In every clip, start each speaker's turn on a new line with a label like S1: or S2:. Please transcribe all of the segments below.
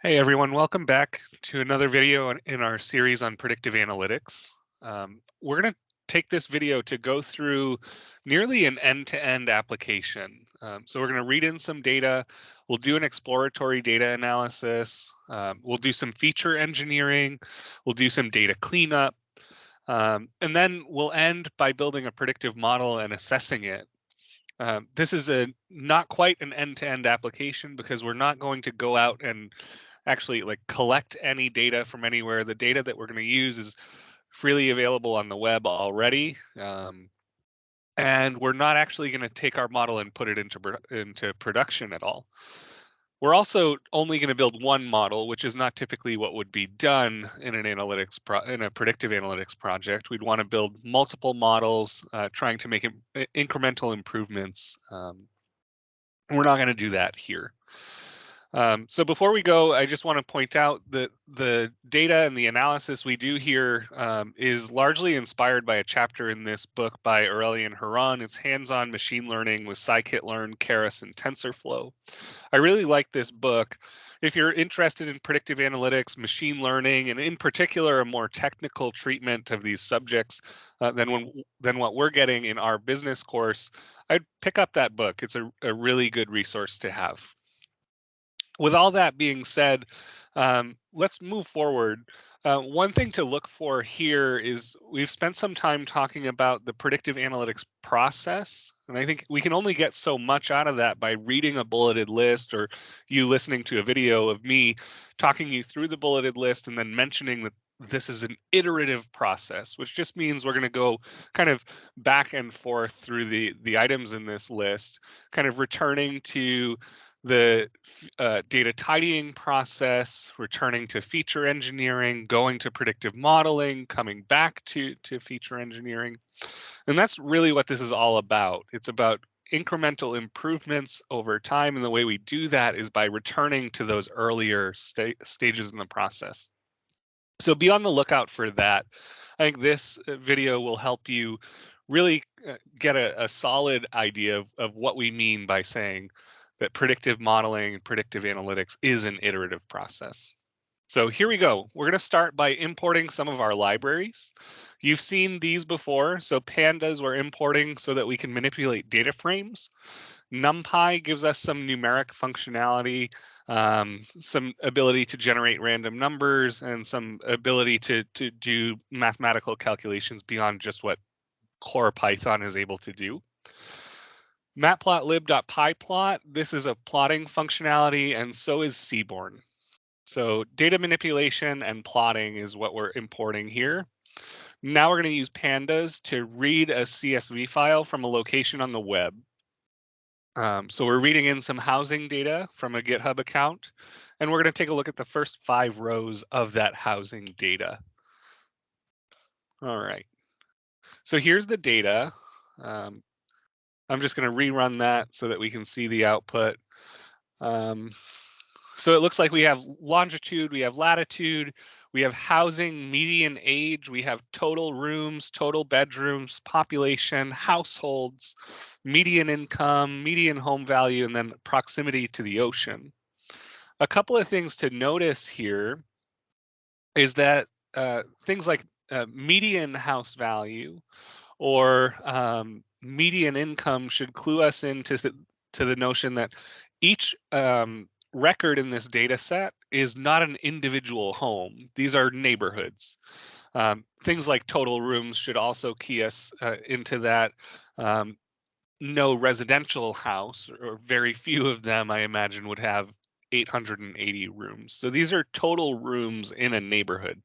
S1: Hey everyone, welcome back to another video in our series on predictive analytics. We're going to take this video to go through nearly an end-to-end application. So we're going to read in some data, we'll do an exploratory data analysis, we'll do some feature engineering, we'll do some data cleanup, and then we'll end by building a predictive model and assessing it. This is not quite an end-to-end application because we're not going to go out and actually collect any data from anywhere. The data that we're going to use is freely available on the web already. And we're not actually going to take our model and put it into production at all. We're also only going to build one model, which is not typically what would be done in an in a predictive analytics project. We'd want to build multiple models, trying to make incremental improvements. We're not going to do that here. So before we go, I just want to point out that the data and the analysis we do here is largely inspired by a chapter in this book by Aurélien Héron. It's hands-on machine learning with scikit-learn, Keras, and TensorFlow. I really like this book. If you're interested in predictive analytics, machine learning, and in particular a more technical treatment of these subjects than what we're getting in our business course, I'd pick up that book. It's a really good resource to have. With all that being said, let's move forward. One thing to look for here is we've spent some time talking about the predictive analytics process, and I think we can only get so much out of that by reading a bulleted list or you listening to a video of me talking you through the bulleted list and then mentioning that this is an iterative process, which just means we're going to go kind of back and forth through the items in this list, kind of returning to the data tidying process, returning to feature engineering, going to predictive modeling, coming back to feature engineering. And that's really what this is all about. It's about incremental improvements over time. And the way we do that is by returning to those earlier stages in the process. So be on the lookout for that. I think this video will help you really get a solid idea of what we mean by saying that predictive modeling and predictive analytics is an iterative process. So here we go. We're going to start by importing some of our libraries. You've seen these before. So pandas we're importing so that we can manipulate data frames. NumPy gives us some numeric functionality, some ability to generate random numbers, and some ability to do mathematical calculations beyond just what core Python is able to do. Matplotlib.pyplot, this is a plotting functionality, and so is Seaborn. So data manipulation and plotting is what we're importing here. Now we're going to use pandas to read a CSV file from a location on the web. So we're reading in some housing data from a GitHub account, and we're going to take a look at the first 5 rows of that housing data. All right. So here's the data. I'm just going to rerun that so that we can see the output. So it looks like we have longitude, we have latitude, we have housing, median age, we have total rooms, total bedrooms, population, households, median income, median home value, and then proximity to the ocean. A couple of things to notice here is that things like median house value or median income should clue us into the notion that each record in this data set is not an individual home. These are neighborhoods. Things like total rooms should also key us into that. No residential house, or very few of them, I imagine, would have 880 rooms. So these are total rooms in a neighborhood.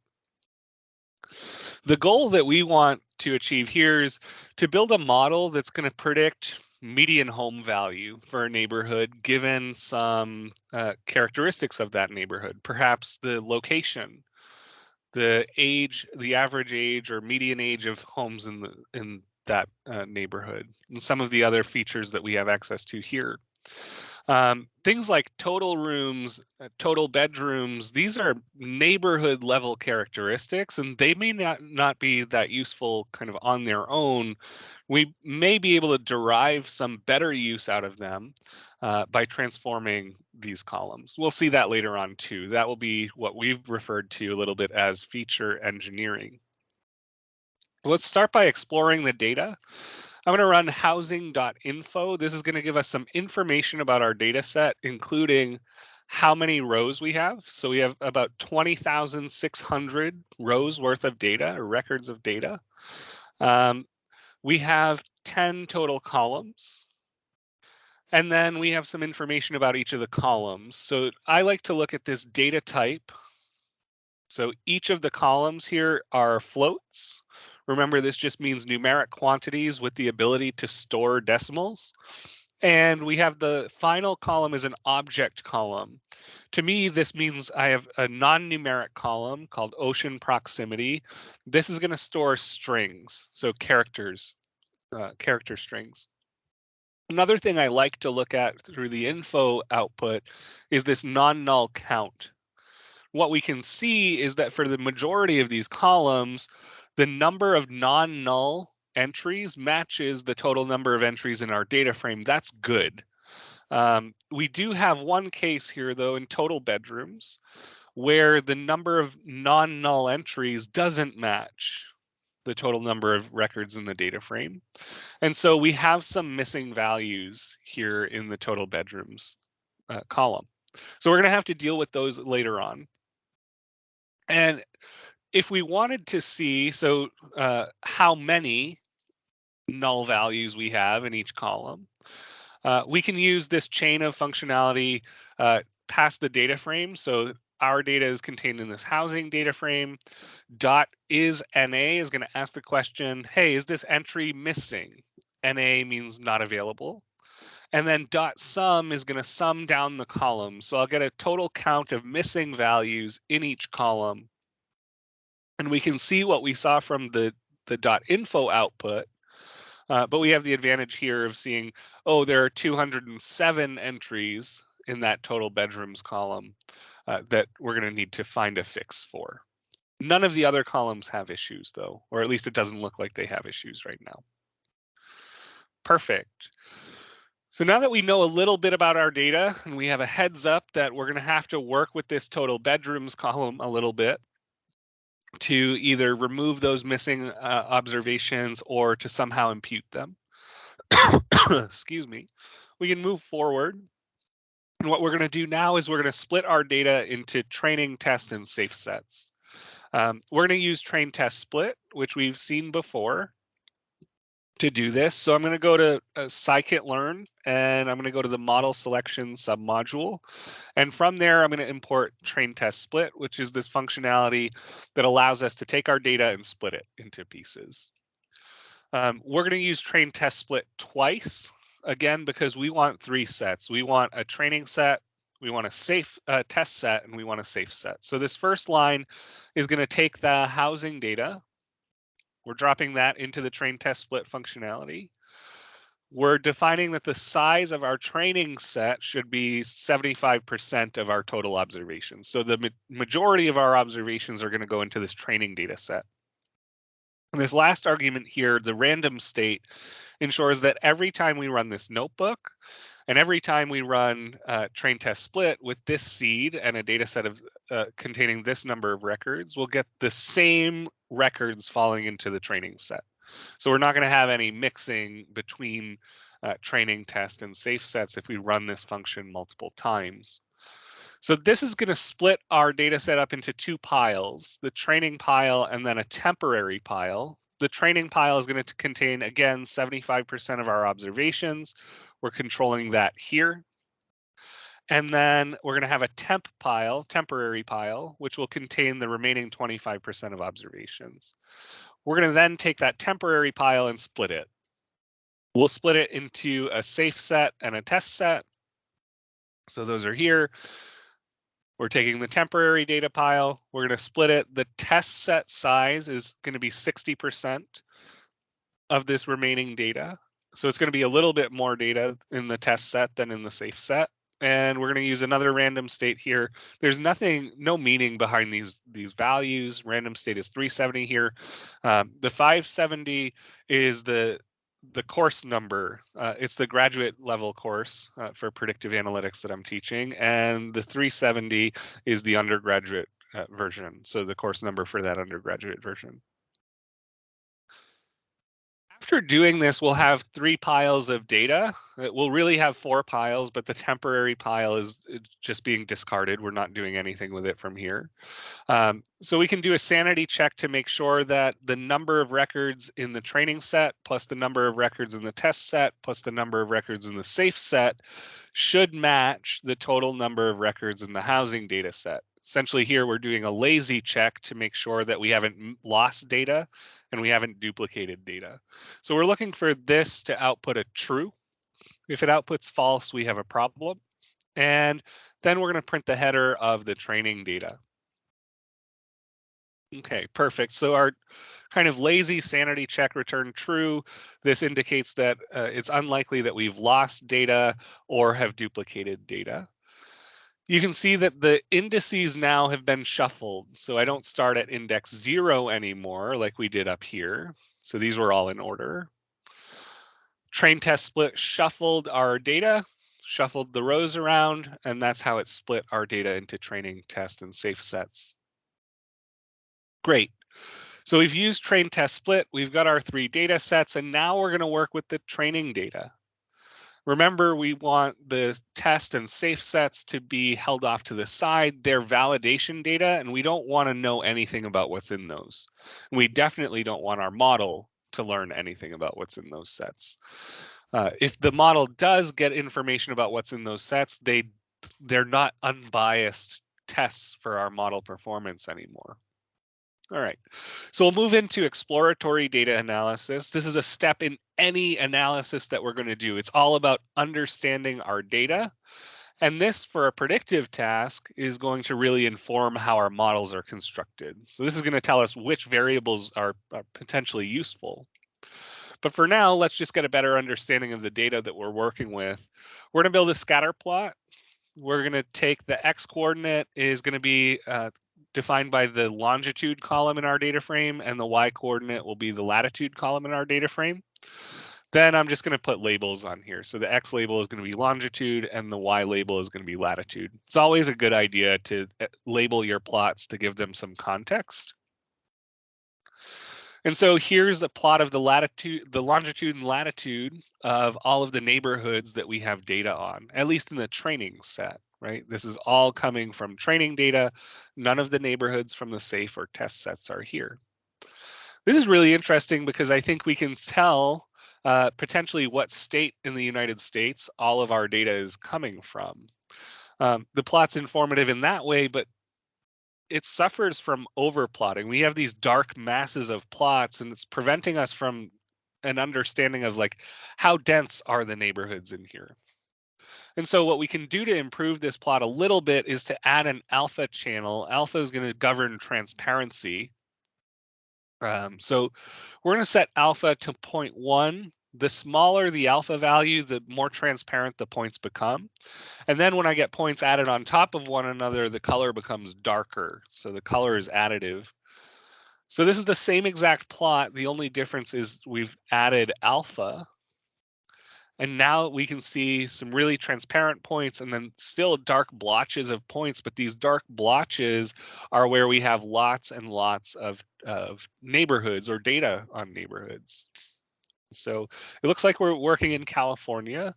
S1: The goal that we want to achieve here is to build a model that's going to predict median home value for a neighborhood given some characteristics of that neighborhood, perhaps the location, the age, the average age or median age of homes in that neighborhood, and some of the other features that we have access to here. Things like total rooms, total bedrooms, these are neighborhood level characteristics, and they may not be that useful kind of on their own. We may be able to derive some better use out of them by transforming these columns. We'll see that later on too. That will be what we've referred to a little bit as feature engineering. Let's start by exploring the data. I'm going to run housing.info. This is going to give us some information about our data set, including how many rows we have. So we have about 20,600 rows worth of data, or records of data. We have 10 total columns. And then we have some information about each of the columns. So I like to look at this data type. So each of the columns here are floats. Remember, this just means numeric quantities with the ability to store decimals. And we have the final column is an object column. To me, this means I have a non-numeric column called ocean proximity. This is going to store strings, so characters, character strings. Another thing I like to look at through the info output is this non-null count. What we can see is that for the majority of these columns, the number of non-null entries matches the total number of entries in our data frame. That's good. We do have one case here, though, in total bedrooms, where the number of non-null entries doesn't match the total number of records in the data frame. And so we have some missing values here in the total bedrooms column. So we're going to have to deal with those later on. And if we wanted to see, how many null values we have in each column, we can use this chain of functionality past the data frame. So our data is contained in this housing data frame. .isNA is going to ask the question, hey, is this entry missing? NA means not available. And then .sum is going to sum down the columns. So I'll get a total count of missing values in each column. And we can see what we saw from the .info output. But we have the advantage here of seeing, oh, there are 207 entries in that total bedrooms column that we're going to need to find a fix for. None of the other columns have issues, though, or at least it doesn't look like they have issues right now. Perfect. So now that we know a little bit about our data and we have a heads up that we're going to have to work with this total bedrooms column a little bit to either remove those missing observations or to somehow impute them. Excuse me. We can move forward. And what we're going to do now is we're going to split our data into training, test, and safe sets. We're going to use train, test, split, which we've seen before to do this. So I'm going to go to scikit-learn, and I'm going to go to the model selection submodule. And from there, I'm going to import train, test, split, which is this functionality that allows us to take our data and split it into pieces. We're going to use train, test, split twice, again, because we want 3 sets. We want a training set, we want a safe test set, and we want a safe set. So this first line is going to take the housing data. We're dropping that into the train, test, split functionality. We're defining that the size of our training set should be 75% of our total observations. So the majority of our observations are going to go into this training data set. And this last argument here, the random state, ensures that every time we run this notebook and every time we run train, test, split with this seed and a data set of containing this number of records, we'll get the same records falling into the training set. So we're not going to have any mixing between training, test, and safe sets if we run this function multiple times. So this is going to split our data set up into 2 piles, the training pile and then a temporary pile. The training pile is going to contain, again, 75% of our observations. We're controlling that here. And then we're going to have a temp pile, temporary pile, which will contain the remaining 25% of observations. We're going to then take that temporary pile and split it. We'll split it into a safe set and a test set. So those are here. We're taking the temporary data pile. We're going to split it. The test set size is going to be 60% of this remaining data. So it's going to be a little bit more data in the test set than in the safe set. And we're going to use another random state here. There's no meaning behind these values. Random state is 370 here. The 570 is the the course number. It's the graduate level course for predictive analytics that I'm teaching, and the 370 is the undergraduate version, so the course number for that undergraduate version. After doing this, we'll have 3 piles of data. We'll really have 4 piles, but the temporary pile is just being discarded. We're not doing anything with it from here. So we can do a sanity check to make sure that the number of records in the training set plus the number of records in the test set plus the number of records in the safe set should match the total number of records in the housing data set. Essentially here we're doing a lazy check to make sure that we haven't lost data and we haven't duplicated data. So we're looking for this to output a true. If it outputs false, we have a problem. And then we're going to print the header of the training data. Okay, perfect. So our kind of lazy sanity check returned true. This indicates that it's unlikely that we've lost data or have duplicated data. You can see that the indices now have been shuffled. So I don't start at index 0 anymore like we did up here. So these were all in order. Train test split shuffled our data, shuffled the rows around, and that's how it split our data into training, test, and safe sets. Great. So we've used train test split, we've got our 3 data sets, and now we're going to work with the training data. Remember, we want the test and safe sets to be held off to the side. They're validation data, and we don't want to know anything about what's in those. We definitely don't want our model to learn anything about what's in those sets. If the model does get information about what's in those sets, they're not unbiased tests for our model performance anymore. All right, so we'll move into exploratory data analysis. This is a step in any analysis that we're going to do. It's all about understanding our data. And this, for a predictive task, is going to really inform how our models are constructed. So this is going to tell us which variables are potentially useful. But for now, let's just get a better understanding of the data that we're working with. We're going to build a scatter plot. We're going to take the x-coordinate is going to be defined by the longitude column in our data frame, and the y-coordinate will be the latitude column in our data frame. Then I'm just going to put labels on here. So the x label is going to be longitude and the y label is going to be latitude. It's always a good idea to label your plots to give them some context. And so here's a plot of the longitude and latitude of all of the neighborhoods that we have data on, at least in the training set, right? This is all coming from training data. None of the neighborhoods from the safe or test sets are here. This is really interesting because I think we can tell potentially what state in the United States all of our data is coming from. The plot's informative in that way, but it suffers from overplotting. We have these dark masses of plots, and it's preventing us from an understanding of like how dense are the neighborhoods in here. And so what we can do to improve this plot a little bit is to add an alpha channel. Alpha is going to govern transparency. So we're going to set alpha to 0.1. The smaller the alpha value, the more transparent the points become. And then when I get points added on top of one another, the color becomes darker. So the color is additive. So this is the same exact plot. The only difference is we've added alpha. And now we can see some really transparent points and then still dark blotches of points. But these dark blotches are where we have lots and lots of neighborhoods or data on neighborhoods. So it looks like we're working in California.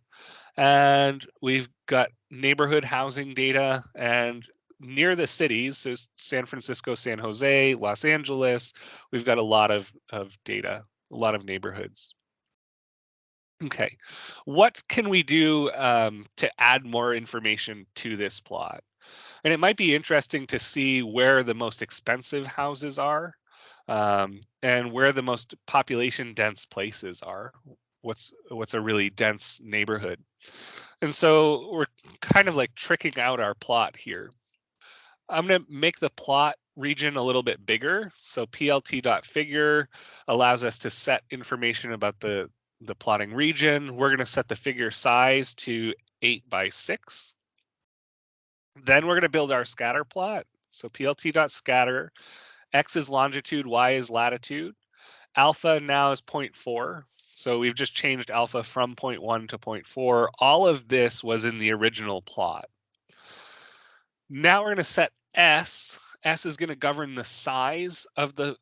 S1: And we've got neighborhood housing data, and near the cities, so San Francisco, San Jose, Los Angeles, we've got a lot of data, a lot of neighborhoods. Okay, what can we do to add more information to this plot? And it might be interesting to see where the most expensive houses are and where the most population dense places are. What's a really dense neighborhood? And so we're kind of like tricking out our plot here. I'm going to make the plot region a little bit bigger. So plt.figure allows us to set information about the plotting region. We're going to set the figure size to 8 by 6. Then we're going to build our scatter plot. So plt.scatter, x is longitude, y is latitude. Alpha now is 0.4. So we've just changed alpha from 0.1 to 0.4. All of this was in the original plot. Now we're going to set S. S is going to govern the size of the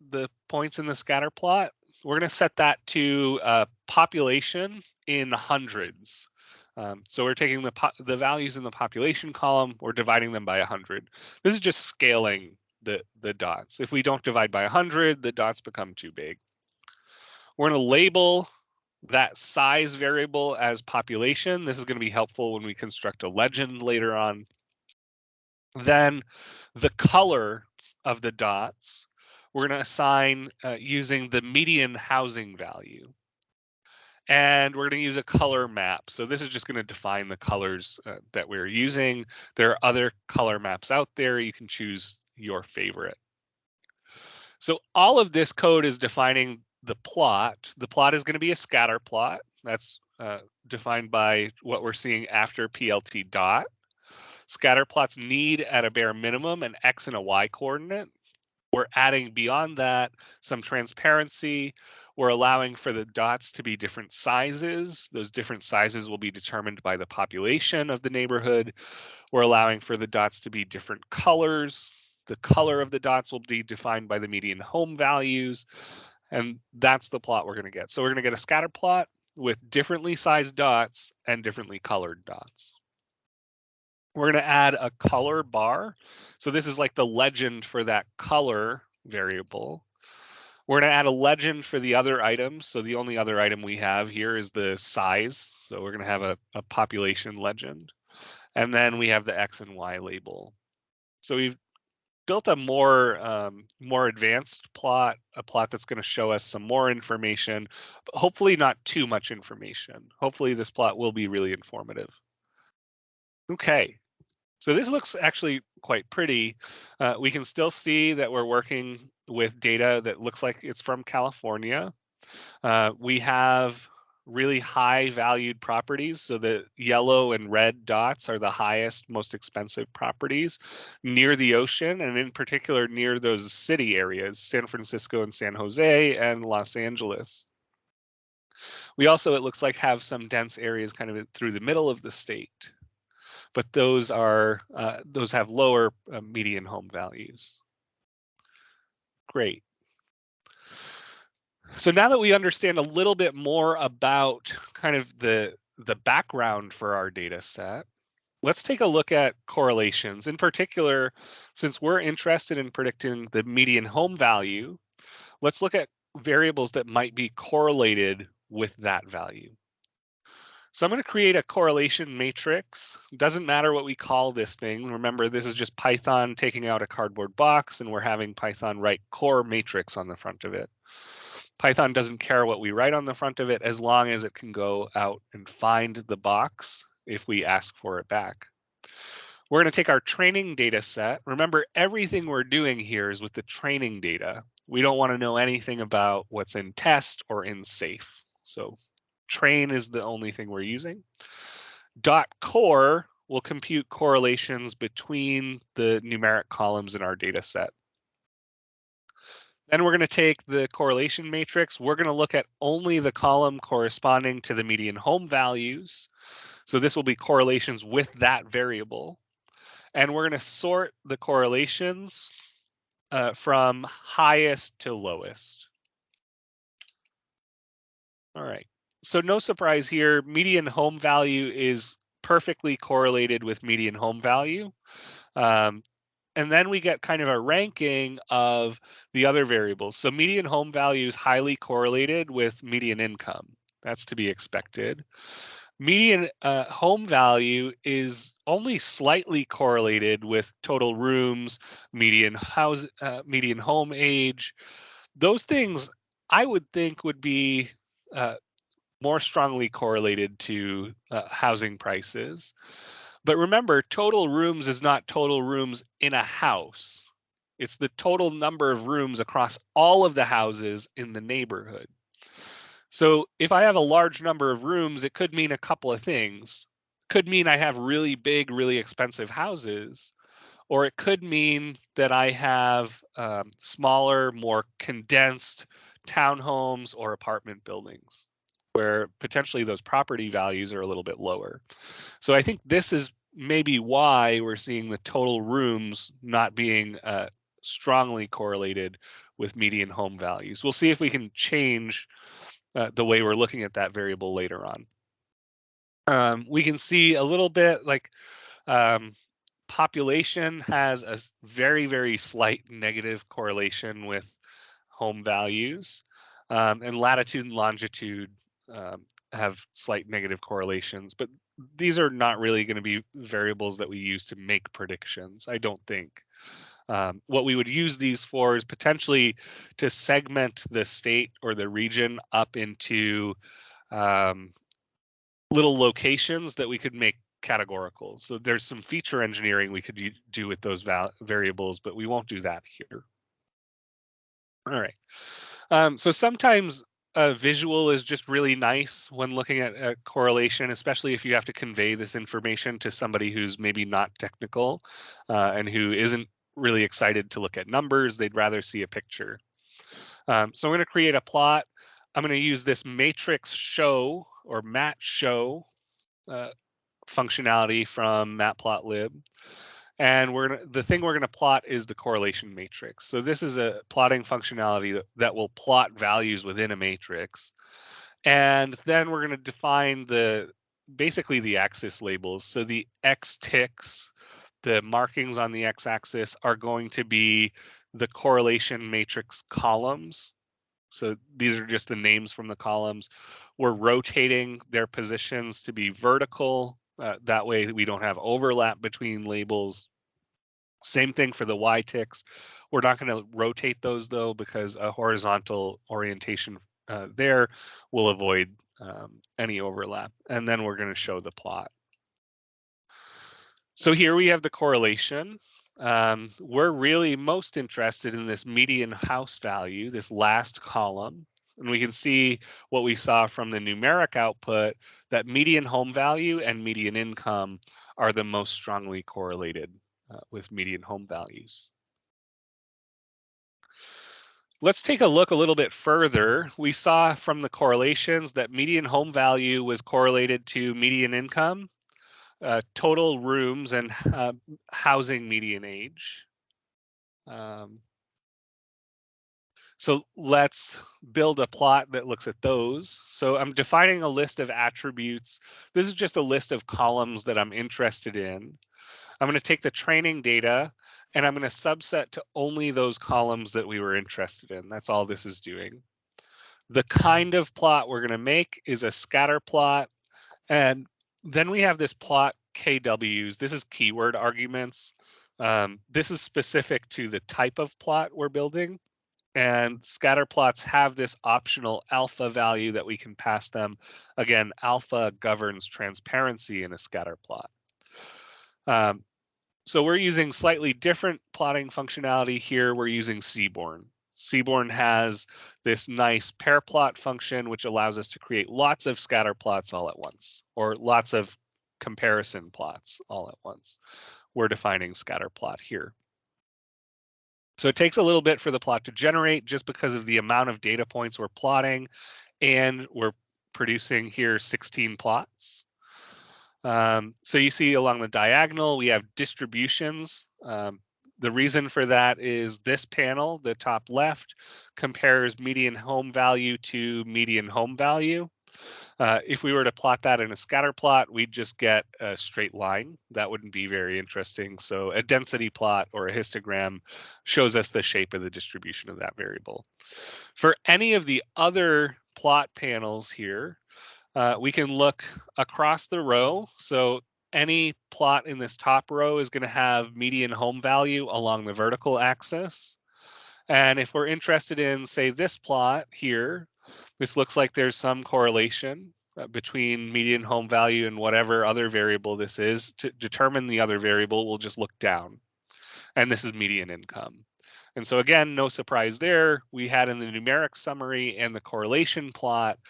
S1: points in the scatter plot. We're going to set that to population in hundreds. So we're taking the values in the population column, we're dividing them by 100. This is just scaling the dots. If we don't divide by 100, the dots become too big. We're going to label that size variable as population. This is going to be helpful when we construct a legend later on. Then the color of the dots, we're going to assign using the median housing value. And we're going to use a color map. So this is just going to define the colors that we're using. There are other color maps out there. You can choose your favorite. So all of this code is defining the plot. The plot is going to be a scatter plot. That's defined by what we're seeing after PLT dot. Scatter plots need at a bare minimum an X and a Y coordinate. We're adding beyond that some transparency. We're allowing for the dots to be different sizes. Those different sizes will be determined by the population of the neighborhood. We're allowing for the dots to be different colors. The color of the dots will be defined by the median home values. And that's the plot we're going to get. So we're going to get a scatter plot with differently sized dots and differently colored dots. We're going to add a color bar. So this is like the legend for that color variable. We're going to add a legend for the other items. So the only other item we have here is the size. So we're going to have a population legend. And then we have the X and Y label. So we've built a more advanced plot, a plot that's going to show us some more information, but hopefully not too much information. Hopefully this plot will be really informative. Okay. So this looks actually quite pretty. We can still see that we're working with data that looks like it's from California. We have really high valued properties. So the yellow and red dots are the highest, most expensive properties near the ocean, and in particular near those city areas, San Francisco and San Jose and Los Angeles. We also, it looks like, have some dense areas kind of through the middle of the state, but those have lower median home values. Great. So now that we understand a little bit more about kind of the background for our data set, let's take a look at correlations. In particular, since we're interested in predicting the median home value, let's look at variables that might be correlated with that value. So I'm going to create a correlation matrix. Doesn't matter what we call this thing. Remember, this is just Python taking out a cardboard box, and we're having Python write core matrix on the front of it. Python doesn't care what we write on the front of it as long as it can go out and find the box if we ask for it back. We're going to take our training data set. Remember, everything we're doing here is with the training data. We don't want to know anything about what's in test or in safe. So train is the only thing we're using. .core will compute correlations between the numeric columns in our data set. Then we're going to take the correlation matrix. We're going to look at only the column corresponding to the median home values. So this will be correlations with that variable. And we're going to sort the correlations from highest to lowest. All right. So no surprise here, median home value is perfectly correlated with median home value. And then we get kind of a ranking of the other variables. So median home value is highly correlated with median income. That's to be expected. Median home value is only slightly correlated with total rooms, median home age. Those things I would think would be more strongly correlated to housing prices. But remember, total rooms is not total rooms in a house. It's the total number of rooms across all of the houses in the neighborhood. So if I have a large number of rooms, it could mean a couple of things. Could mean I have really big, really expensive houses, or it could mean that I have smaller, more condensed townhomes or apartment buildings. where potentially those property values are a little bit lower. So I think this is maybe why we're seeing the total rooms not being strongly correlated with median home values. We'll see if we can change the way we're looking at that variable later on. We can see a little bit like population has a very, very slight negative correlation with home values, and latitude and longitude have slight negative correlations, but these are not really going to be variables that we use to make predictions, I don't think. What we would use these for is potentially to segment the state or the region up into little locations that we could make categorical. So there's some feature engineering we could do with those variables, but we won't do that here. All right. So sometimes a visual is just really nice when looking at a correlation, especially if you have to convey this information to somebody who's maybe not technical and who isn't really excited to look at numbers. They'd rather see a picture. So I'm going to create a plot. I'm going to use this matrix show or mat show functionality from matplotlib. And the thing we're going to plot is the correlation matrix. So this is a plotting functionality that will plot values within a matrix. And then we're going to define basically the axis labels. So the X ticks, the markings on the x-axis are going to be the correlation matrix columns. So these are just the names from the columns. We're rotating their positions to be vertical. That way we don't have overlap between labels. Same thing for the Y ticks. We're not going to rotate those though, because a horizontal orientation there will avoid any overlap. And then we're going to show the plot. So here we have the correlation. We're really most interested in this median house value, this last column. And we can see what we saw from the numeric output, that median home value and median income are the most strongly correlated with median home values. Let's take a look a little bit further. We saw from the correlations that median home value was correlated to median income, total rooms, and housing median age. So let's build a plot that looks at those. So I'm defining a list of attributes. This is just a list of columns that I'm interested in. I'm going to take the training data and I'm going to subset to only those columns that we were interested in. That's all this is doing. The kind of plot we're going to make is a scatter plot. And then we have this plot KWs. This is keyword arguments. This is specific to the type of plot we're building. And scatter plots have this optional alpha value that we can pass them. Again, alpha governs transparency in a scatter plot. So we're using slightly different plotting functionality here. We're using Seaborn. Seaborn has this nice pair plot function, which allows us to create lots of scatter plots all at once, or lots of comparison plots all at once. We're defining scatter plot here. So it takes a little bit for the plot to generate just because of the amount of data points we're plotting, and we're producing here 16 plots. So you see along the diagonal, we have distributions. The reason for that is this panel, the top left, compares median home value to median home value. If we were to plot that in a scatter plot, we'd just get a straight line. That wouldn't be very interesting. So a density plot or a histogram shows us the shape of the distribution of that variable. For any of the other plot panels here, we can look across the row. So any plot in this top row is going to have median home value along the vertical axis. And if we're interested in, say, this plot here, this looks like there's some correlation between median home value and whatever other variable this is. To determine the other variable, we'll just look down. And this is median income. And so again, no surprise there. We had in the numeric summary and the correlation plot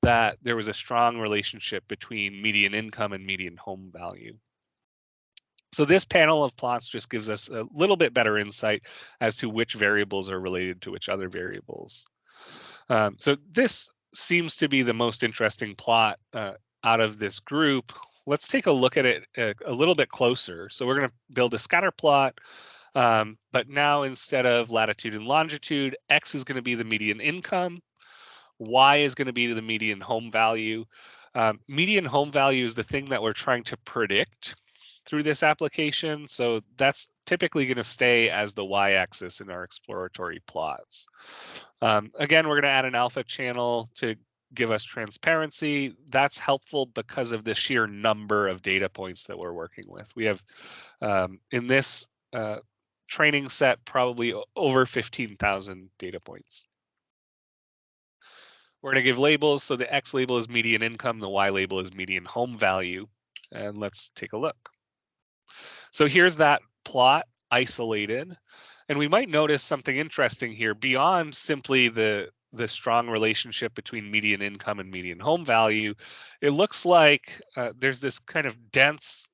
S1: that there was a strong relationship between median income and median home value. So this panel of plots just gives us a little bit better insight as to which variables are related to which other variables. So this seems to be the most interesting plot out of this group. Let's take a look at it a little bit closer. So we're going to build a scatter plot, but now instead of latitude and longitude, X is going to be the median income, Y is going to be the median home value. Median home value is the thing that we're trying to predict through this application. So that's typically going to stay as the y-axis in our exploratory plots. Again, we're going to add an alpha channel to give us transparency. That's helpful because of the sheer number of data points that we're working with. We have, in this training set, probably over 15,000 data points. We're going to give labels. So the X label is median income, the Y label is median home value. And let's take a look. So here's that plot isolated. And we might notice something interesting here beyond simply the strong relationship between median income and median home value. It looks like there's this kind of dense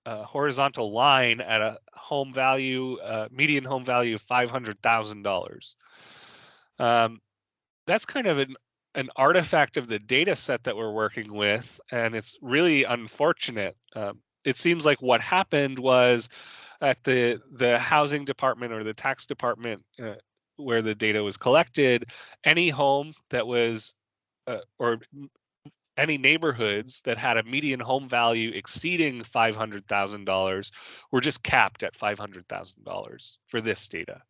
S1: horizontal line at a home value, median home value of $500,000. That's kind of an artifact of the data set that we're working with, and it's really unfortunate. It seems like what happened was at the housing department or the tax department where the data was collected, any home that was or any neighborhoods that had a median home value exceeding $500,000 were just capped at $500,000 for this data.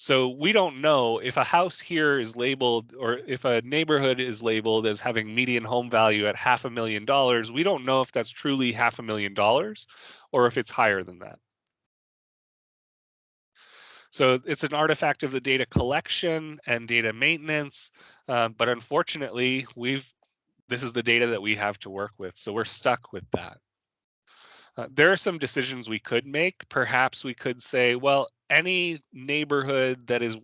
S1: So we don't know if a house here is labeled, or if a neighborhood is labeled as having median home value at $500,000, we don't know if that's truly $500,000 or if it's higher than that. So it's an artifact of the data collection and data maintenance, but unfortunately, this is the data that we have to work with, so we're stuck with that. There are some decisions we could make. Perhaps we could say, well, any neighborhood that is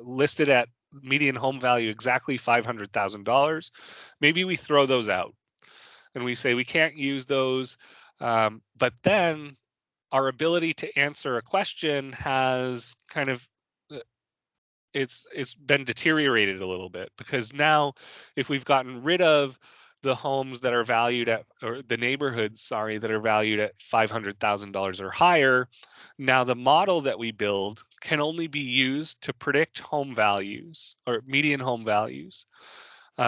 S1: listed at median home value exactly $500,000, maybe we throw those out and we say we can't use those. But then our ability to answer a question has kind of it's been deteriorated a little bit, because now if we've gotten rid of the homes that are valued at, or the neighborhoods, sorry, that are valued at $500,000 or higher, now the model that we build can only be used to predict home values or median home values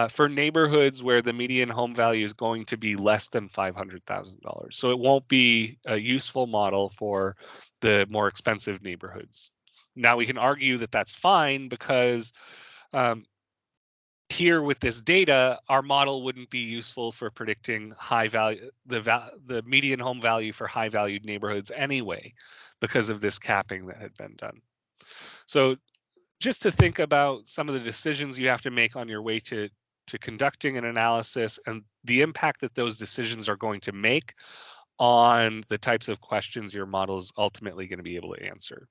S1: for neighborhoods where the median home value is going to be less than $500,000. So it won't be a useful model for the more expensive neighborhoods. Now we can argue that that's fine, because here with this data, our model wouldn't be useful for predicting high value, the median home value for high valued neighborhoods anyway, because of this capping that had been done. So just to think about some of the decisions you have to make on your way to conducting an analysis and the impact that those decisions are going to make on the types of questions your model is ultimately going to be able to answer.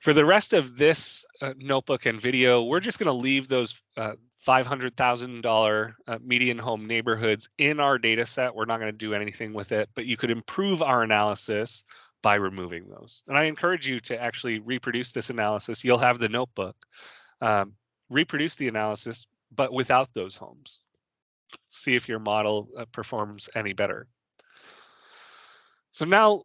S1: For the rest of this notebook and video, we're just going to leave those $500,000 median home neighborhoods in our data set. We're not going to do anything with it, but you could improve our analysis by removing those. And I encourage you to actually reproduce this analysis. You'll have the notebook. Reproduce the analysis, but without those homes. See if your model performs any better. So now,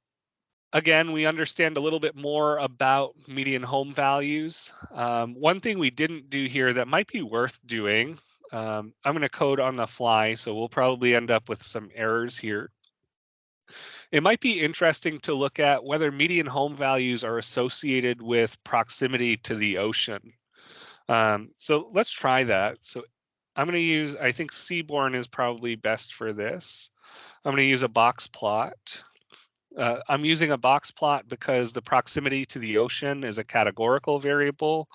S1: again, we understand a little bit more about median home values. One thing we didn't do here that might be worth doing, I'm going to code on the fly, so we'll probably end up with some errors here. It might be interesting to look at whether median home values are associated with proximity to the ocean. So let's try that. So I'm going to use, I think Seaborn is probably best for this. I'm going to use a box plot. I'm using a box plot because the proximity to the ocean is a categorical variable,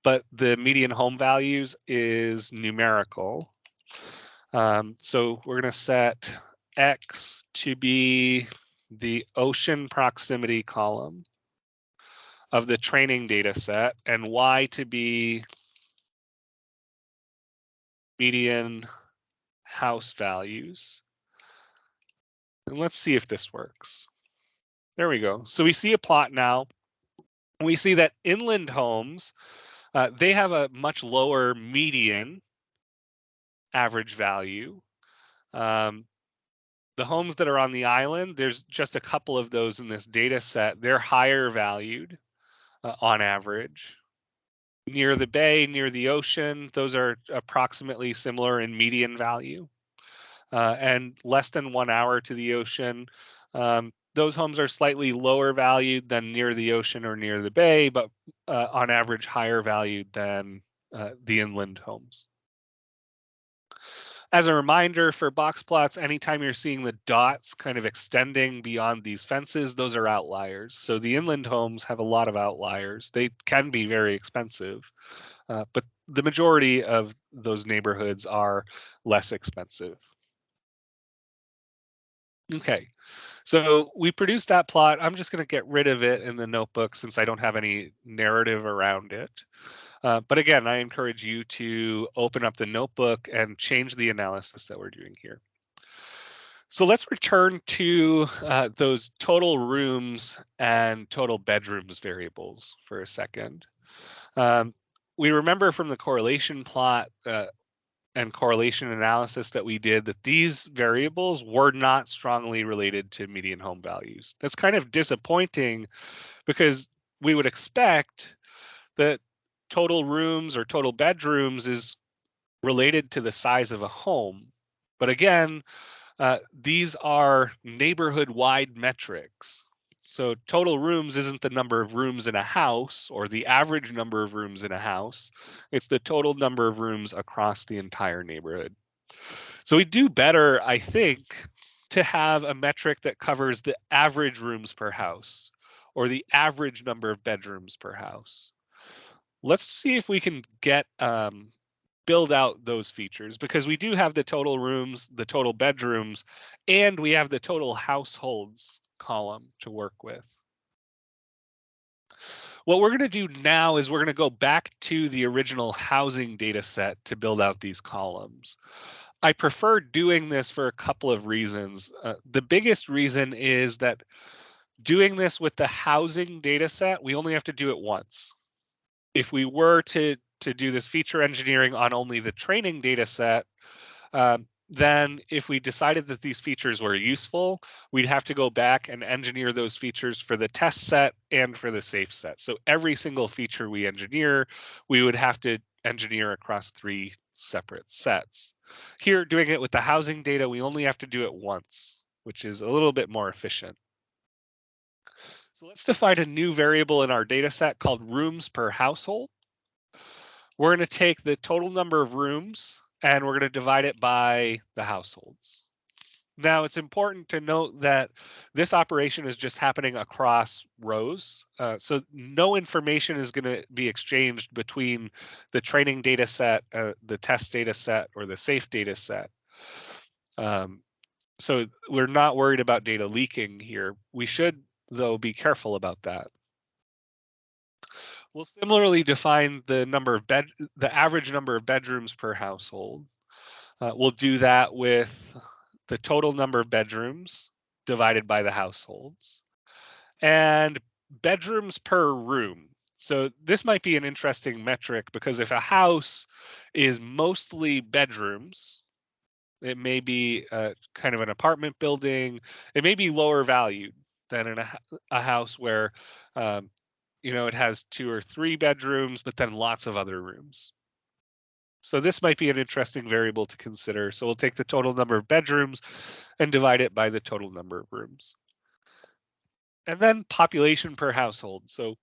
S1: but the median home values is numerical. So we're going to set X to be the ocean proximity column of the training data set, and Y to be median house values. And let's see if this works. There we go. So we see a plot now. We see that inland homes They have a much lower median average value. Um, the homes that are on the island, there's just a couple of those in this data set. They're higher valued on average. Near the bay, near the ocean, those are approximately similar in median value. And less than 1 hour to the ocean, those homes are slightly lower valued than near the ocean or near the bay, but on average higher valued than the inland homes. As a reminder for box plots, anytime you're seeing the dots kind of extending beyond these fences, those are outliers. So the inland homes have a lot of outliers. They can be very expensive, but the majority of those neighborhoods are less expensive. Okay, so we produced that plot. I'm just going to get rid of it in the notebook since I don't have any narrative around it. But again, I encourage you to open up the notebook and change the analysis that we're doing here. So let's return to those total rooms and total bedrooms variables for a second. We remember from the correlation plot and correlation analysis that we did that these variables were not strongly related to median home values. That's kind of disappointing because we would expect that total rooms or total bedrooms is related to the size of a home. But again, these are neighborhood-wide metrics. So total rooms isn't the number of rooms in a house or the average number of rooms in a house. It's the total number of rooms across the entire neighborhood. So we do better, I think, to have a metric that covers the average rooms per house or the average number of bedrooms per house. Let's see if we can get build out those features because we do have the total rooms, the total bedrooms, and we have the total households column to work with. What we're going to do now is we're going to go back to the original housing data set to build out these columns. I prefer doing this for a couple of reasons. The biggest reason is that doing this with the housing data set, we only have to do it once. If we were to do this feature engineering on only the training data set, then if we decided that these features were useful, we'd have to go back and engineer those features for the test set and for the safe set. So every single feature we engineer, we would have to engineer across 3 separate sets. Here, doing it with the housing data, we only have to do it once, which is a little bit more efficient. So let's define a new variable in our data set called rooms per household. We're going to take the total number of rooms and we're going to divide it by the households. Now, it's important to note that this operation is just happening across rows. So no information is going to be exchanged between the training data set, the test data set, or the safe data set. So we're not worried about data leaking here. We should, though, be careful about that. We'll similarly define the average number of bedrooms per household. We'll do that with the total number of bedrooms divided by the households and bedrooms per room. So this might be an interesting metric because if a house is mostly bedrooms, it may be kind of an apartment building. It may be lower valued than in a house where it has 2 or 3 bedrooms, but then lots of other rooms. So this might be an interesting variable to consider. So we'll take the total number of bedrooms and divide it by the total number of rooms. And then population per household. So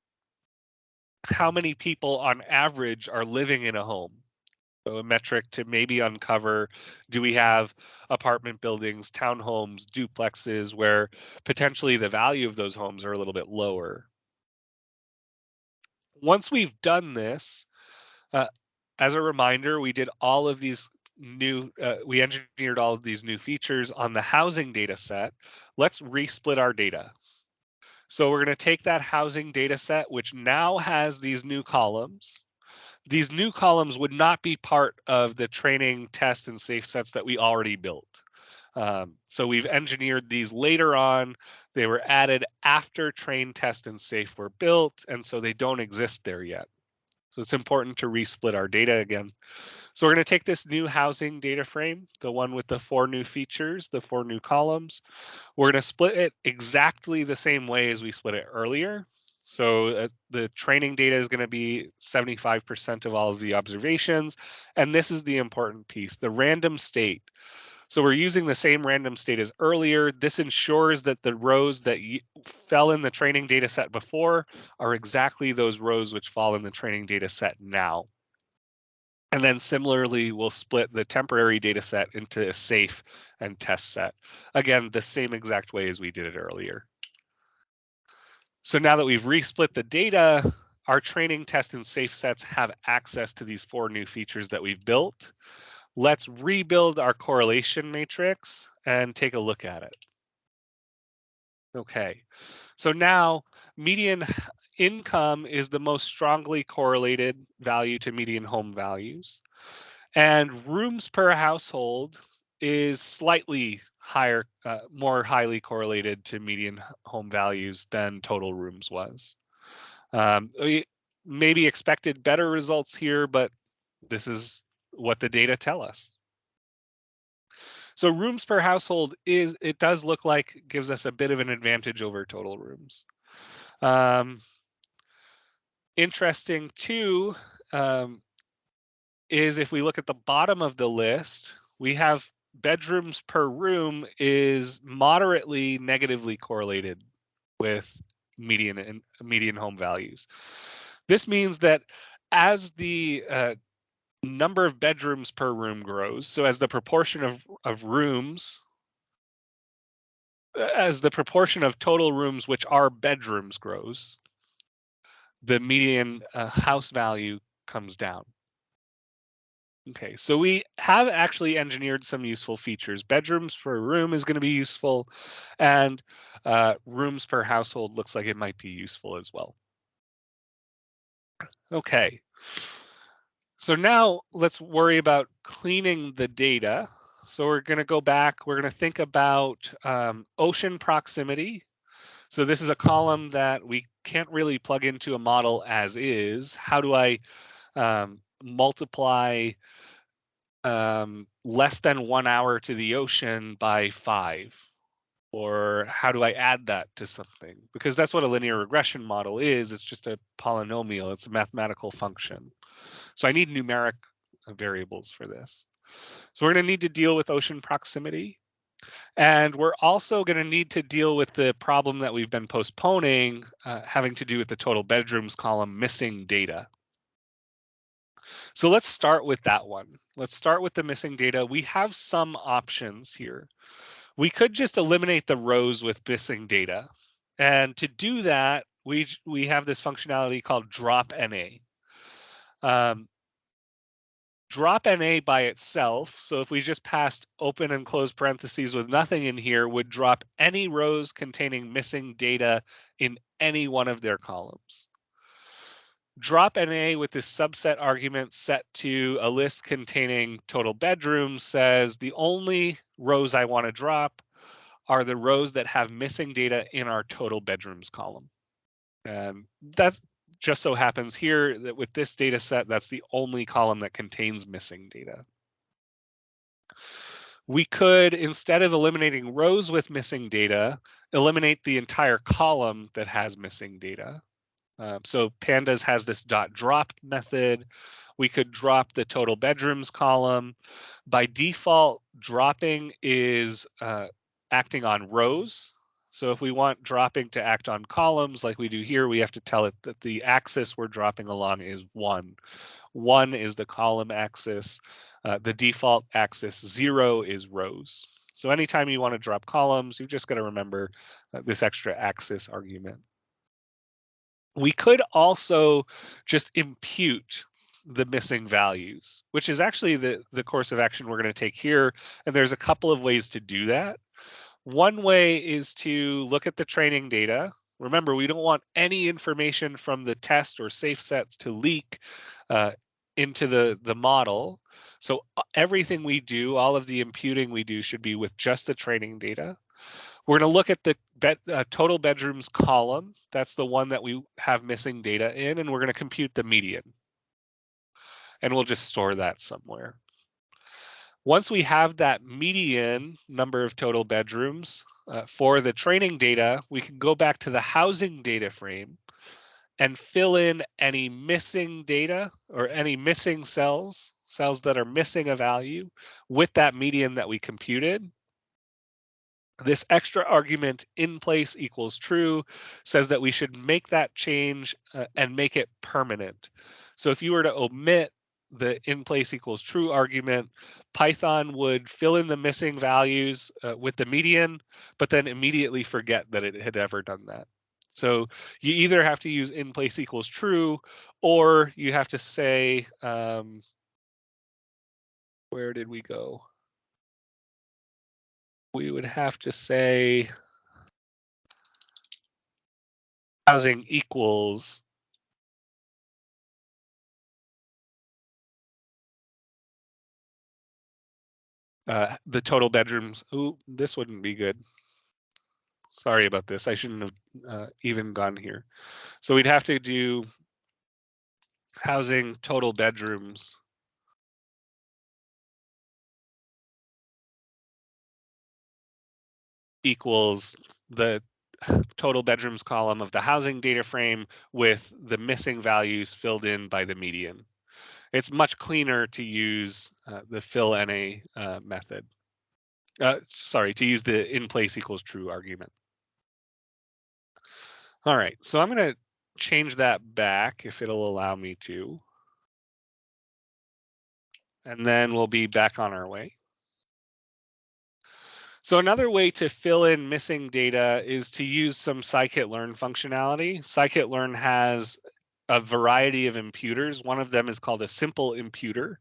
S1: how many people on average are living in a home? So a metric to maybe uncover, do we have apartment buildings, townhomes, duplexes where potentially the value of those homes are a little bit lower? Once we've done this, as a reminder, we did all of these we engineered all of these new features on the housing data set. Let's resplit our data. So we're going to take that housing data set, which now has these new columns. These new columns would not be part of the training, test, and safe sets that we already built. So we've engineered these later on. They were added after train, test, and safe were built, and so they don't exist there yet. So it's important to resplit our data again. So we're going to take this new housing data frame, the one with the 4 new features, the 4 new columns. We're going to split it exactly the same way as we split it earlier. So the training data is going to be 75% of all of the observations. And this is the important piece, the random state. So we're using the same random state as earlier. This ensures that the rows that fell in the training data set before are exactly those rows which fall in the training data set now. And then similarly, we'll split the temporary data set into a safe and test set. Again, the same exact way as we did it earlier. So now that we've resplit the data, our training, test, and safe sets have access to these 4 new features that we've built. Let's rebuild our correlation matrix and take a look at it. Okay, so now median income is the most strongly correlated value to median home values. And rooms per household is slightly higher, more highly correlated to median home values than total rooms was. We maybe expected better results here, but this is what the data tell us. So rooms per household it does look like gives us a bit of an advantage over total rooms. Interesting too, is if we look at the bottom of the list, we have bedrooms per room is moderately negatively correlated with median home values. This means that as the number of bedrooms per room grows, so as the proportion of rooms, as the proportion of total rooms which are bedrooms grows, the median house value comes down. Okay, so we have actually engineered some useful features. Bedrooms per room is going to be useful, and rooms per household looks like it might be useful as well. Okay, so now let's worry about cleaning the data. So we're going to go back, we're going to think about ocean proximity. So this is a column that we can't really plug into a model as is. How do I multiply less than 1 hour to the ocean by 5? Or how do I add that to something? Because that's what a linear regression model is. It's just a polynomial. It's a mathematical function. So I need numeric variables for this. So we're going to need to deal with ocean proximity. And we're also going to need to deal with the problem that we've been postponing, having to do with the total bedrooms column missing data. So let's start with that one. Let's start with the missing data. We have some options here. We could just eliminate the rows with missing data. And to do that, we have this functionality called drop NA. Drop NA by itself, so if we just passed open and close parentheses with nothing in here, would drop any rows containing missing data in any one of their columns. Drop NA with this subset argument set to a list containing total bedrooms says the only rows I want to drop are the rows that have missing data in our total bedrooms column. And that just so happens here that with this data set, that's the only column that contains missing data. We could, instead of eliminating rows with missing data, eliminate the entire column that has missing data. So pandas has this .drop method. We could drop the total bedrooms column. By default, dropping is acting on rows. So if we want dropping to act on columns like we do here, we have to tell it that the axis we're dropping along is 1. 1 is the column axis. The default axis 0 is rows. So anytime you want to drop columns, you've just got to remember this extra axis argument. We could also just impute the missing values, which is actually the course of action we're going to take here. And there's a couple of ways to do that. One way is to look at the training data. Remember, we don't want any information from the test or safe sets to leak into the model. So everything we do, all of the imputing we do should be with just the training data. We're going to look at the total bedrooms column. That's the one that we have missing data in, and we're going to compute the median. and we'll just store that somewhere. Once we have that median number of total bedrooms for the training data, we can go back to the housing data frame and fill in any missing data or any missing cells that are missing a value with that median that we computed. This extra argument in place equals true says that we should make that change and make it permanent. So if you were to omit the in place equals true argument, Python would fill in the missing values with the median, but then immediately forget that it had ever done that. So you either have to use in place equals true, or you have to say, where did we go? We would have to say housing equals the total bedrooms. Ooh, this wouldn't be good. Sorry about this. I shouldn't have even gone here. So we'd have to do housing total bedrooms equals the total bedrooms column of the housing data frame with the missing values filled in by the median. It's much cleaner to use the fill NA method. Sorry, to use the in place equals true argument. All right, so I'm going to change that back if it'll allow me to. And then we'll be back on our way. So another way to fill in missing data is to use some scikit-learn functionality. Scikit-learn has a variety of imputers. One of them is called a simple imputer.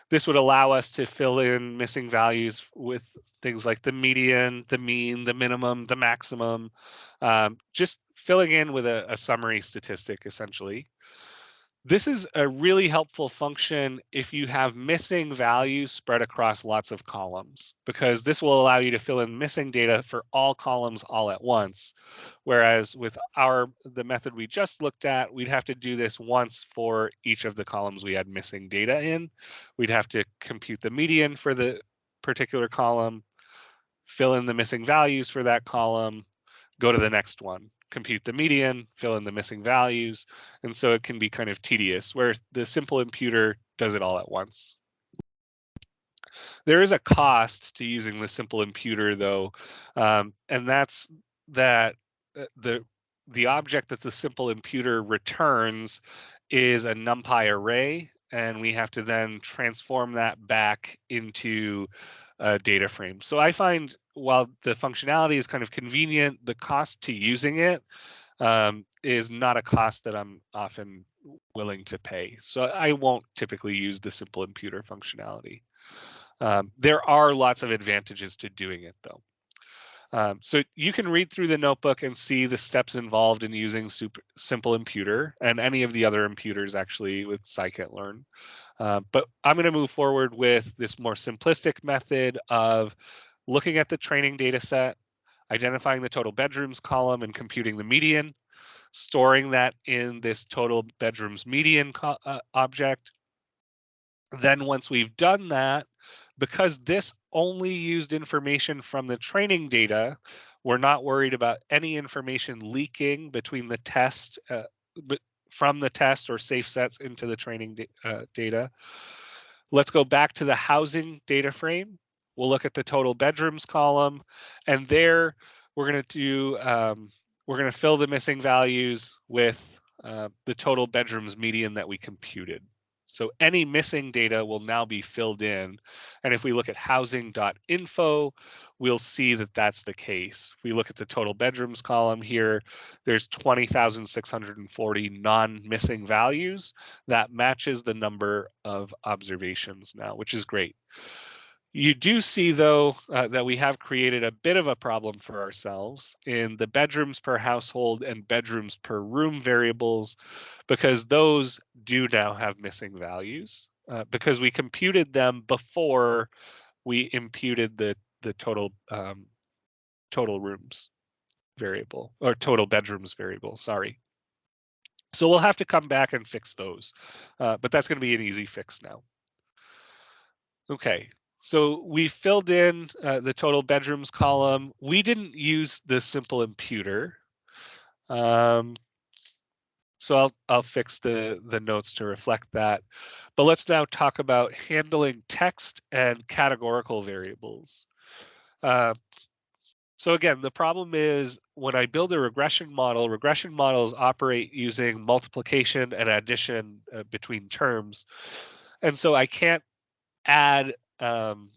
S1: This would allow us to fill in missing values with things like the median, the mean, the minimum, the maximum, just filling in with a summary statistic, essentially. This is a really helpful function if you have missing values spread across lots of columns, because this will allow you to fill in missing data for all columns all at once. Whereas with the method we just looked at, we'd have to do this once for each of the columns we had missing data in. We'd have to compute the median for the particular column, fill in the missing values for that column, go to the next one, compute the median, fill in the missing values. And so it can be kind of tedious, where the simple imputer does it all at once. There is a cost to using the simple imputer, though, and that's that the object that the simple imputer returns is a NumPy array, and we have to then transform that back into a data frame. So I find while the functionality is kind of convenient, the cost to using it is not a cost that I'm often willing to pay. So I won't typically use the simple imputer functionality. There are lots of advantages to doing it, though. So you can read through the notebook and see the steps involved in using simple imputer and any of the other imputers actually with scikit-learn. But I'm going to move forward with this more simplistic method of looking at the training data set, identifying the total bedrooms column and computing the median, storing that in this total bedrooms median object. Then once we've done that, because this only used information from the training data, we're not worried about any information leaking between the test, from the test or safe sets into the training data. Let's go back to the housing data frame. We'll look at the total bedrooms column, and there we're going to do we're going to fill the missing values with the total bedrooms median that we computed. So any missing data will now be filled in. And if we look at housing.info, we'll see that that's the case. If we look at the total bedrooms column here, there's 20,640 non-missing values. That matches the number of observations now, which is great. You do see, though, that we have created a bit of a problem for ourselves in the bedrooms per household and bedrooms per room variables, because those do now have missing values because we computed them before we imputed the total total rooms variable or total bedrooms variable. Sorry. So we'll have to come back and fix those, but that's going to be an easy fix now. Okay, so we filled in the total bedrooms column. We didn't use the simple imputer. So I'll fix the notes to reflect that. But let's now talk about handling text and categorical variables. So again, the problem is when I build a regression models operate using multiplication and addition between terms. And so I can't add, an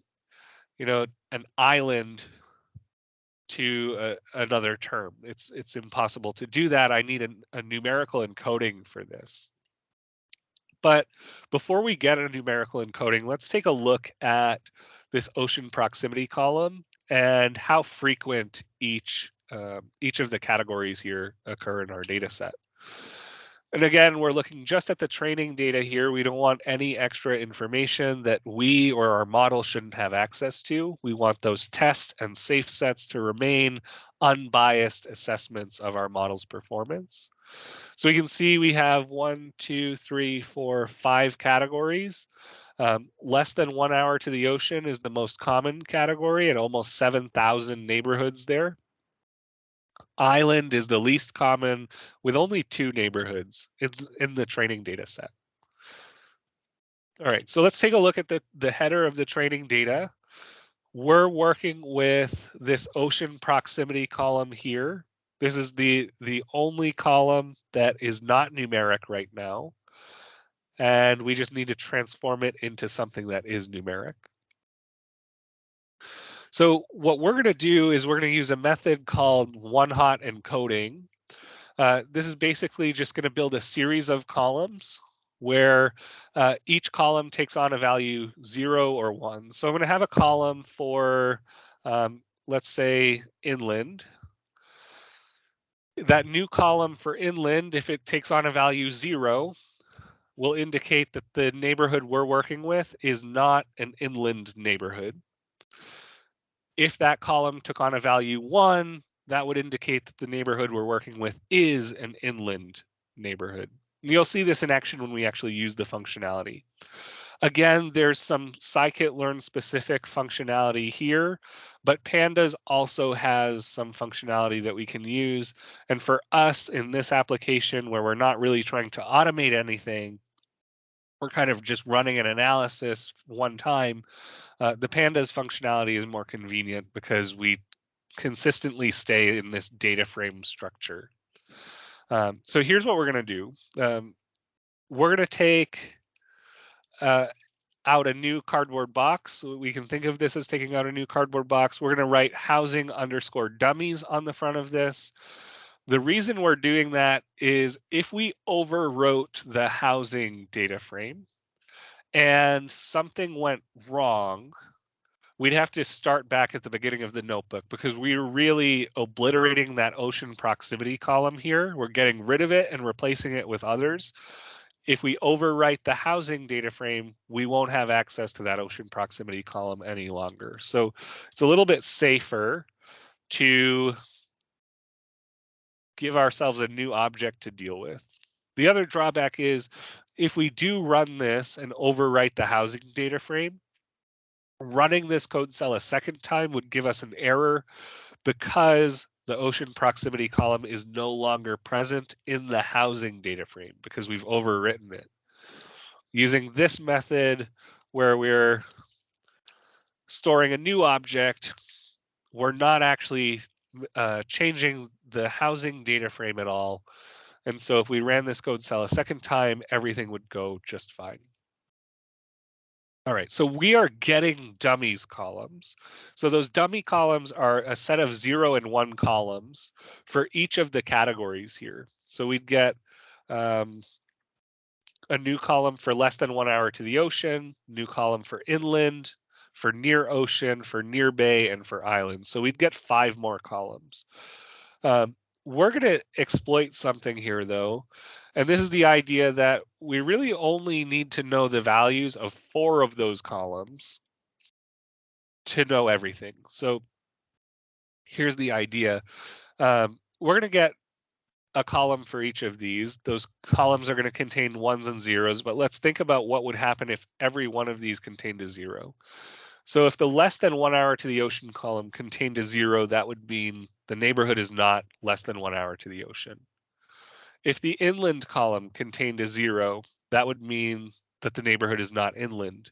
S1: island to another term. It's impossible to do that. I need a numerical encoding for this. But before we get a numerical encoding, let's take a look at this ocean proximity column and how frequent each of the categories here occur in our data set. And again, we're looking just at the training data here. We don't want any extra information that we or our model shouldn't have access to. We want those test and safe sets to remain unbiased assessments of our model's performance. So we can see we have 1, 2, 3, 4, 5 categories. Less than 1 hour to the ocean is the most common category at almost 7,000 neighborhoods there. Island is the least common with only 2 neighborhoods in the training data set. All right, so let's take a look at the header of the training data. We're working with this ocean proximity column here. This is the only column that is not numeric right now. And we just need to transform it into something that is numeric. So what we're going to do is we're going to use a method called one-hot encoding. This is basically just going to build a series of columns where each column takes on a value 0 or 1. So I'm going to have a column for, let's say, inland. That new column for inland, if it takes on a value 0, will indicate that the neighborhood we're working with is not an inland neighborhood. If that column took on a value 1, that would indicate that the neighborhood we're working with is an inland neighborhood. And you'll see this in action when we actually use the functionality. Again, there's some scikit-learn specific functionality here, but Pandas also has some functionality that we can use. And for us in this application where we're not really trying to automate anything, we're kind of just running an analysis one time. The Pandas functionality is more convenient because we consistently stay in this data frame structure. So here's what we're going to do. We're going to take out a new cardboard box. We can think of this as taking out a new cardboard box. We're going to write housing underscore dummies on the front of this. The reason we're doing that is if we overwrote the housing data frame and something went wrong, we'd have to start back at the beginning of the notebook because we're really obliterating that ocean proximity column here. We're getting rid of it and replacing it with others. If we overwrite the housing data frame, we won't have access to that ocean proximity column any longer. So it's a little bit safer to give ourselves a new object to deal with. The other drawback is if we do run this and overwrite the housing data frame, running this code cell a second time would give us an error because the ocean proximity column is no longer present in the housing data frame because we've overwritten it. Using this method where we're storing a new object, we're not actually changing the housing data frame at all. And so if we ran this code cell a second time, everything would go just fine. All right, so we are getting dummies columns. So those dummy columns are a set of 0 and 1 columns for each of the categories here. So we'd get a new column for less than 1 hour to the ocean, new column for inland, for near ocean, for near bay, and for island. So we'd get 5 more columns. We're going to exploit something here, though. And this is the idea that we really only need to know the values of 4 of those columns to know everything. So here's the idea. We're going to get a column for each of these. Those columns are going to contain ones and zeros, but let's think about what would happen if every one of these contained a zero. So if the less than 1 hour to the ocean column contained a zero, that would mean the neighborhood is not less than 1 hour to the ocean. If the inland column contained a zero, that would mean that the neighborhood is not inland.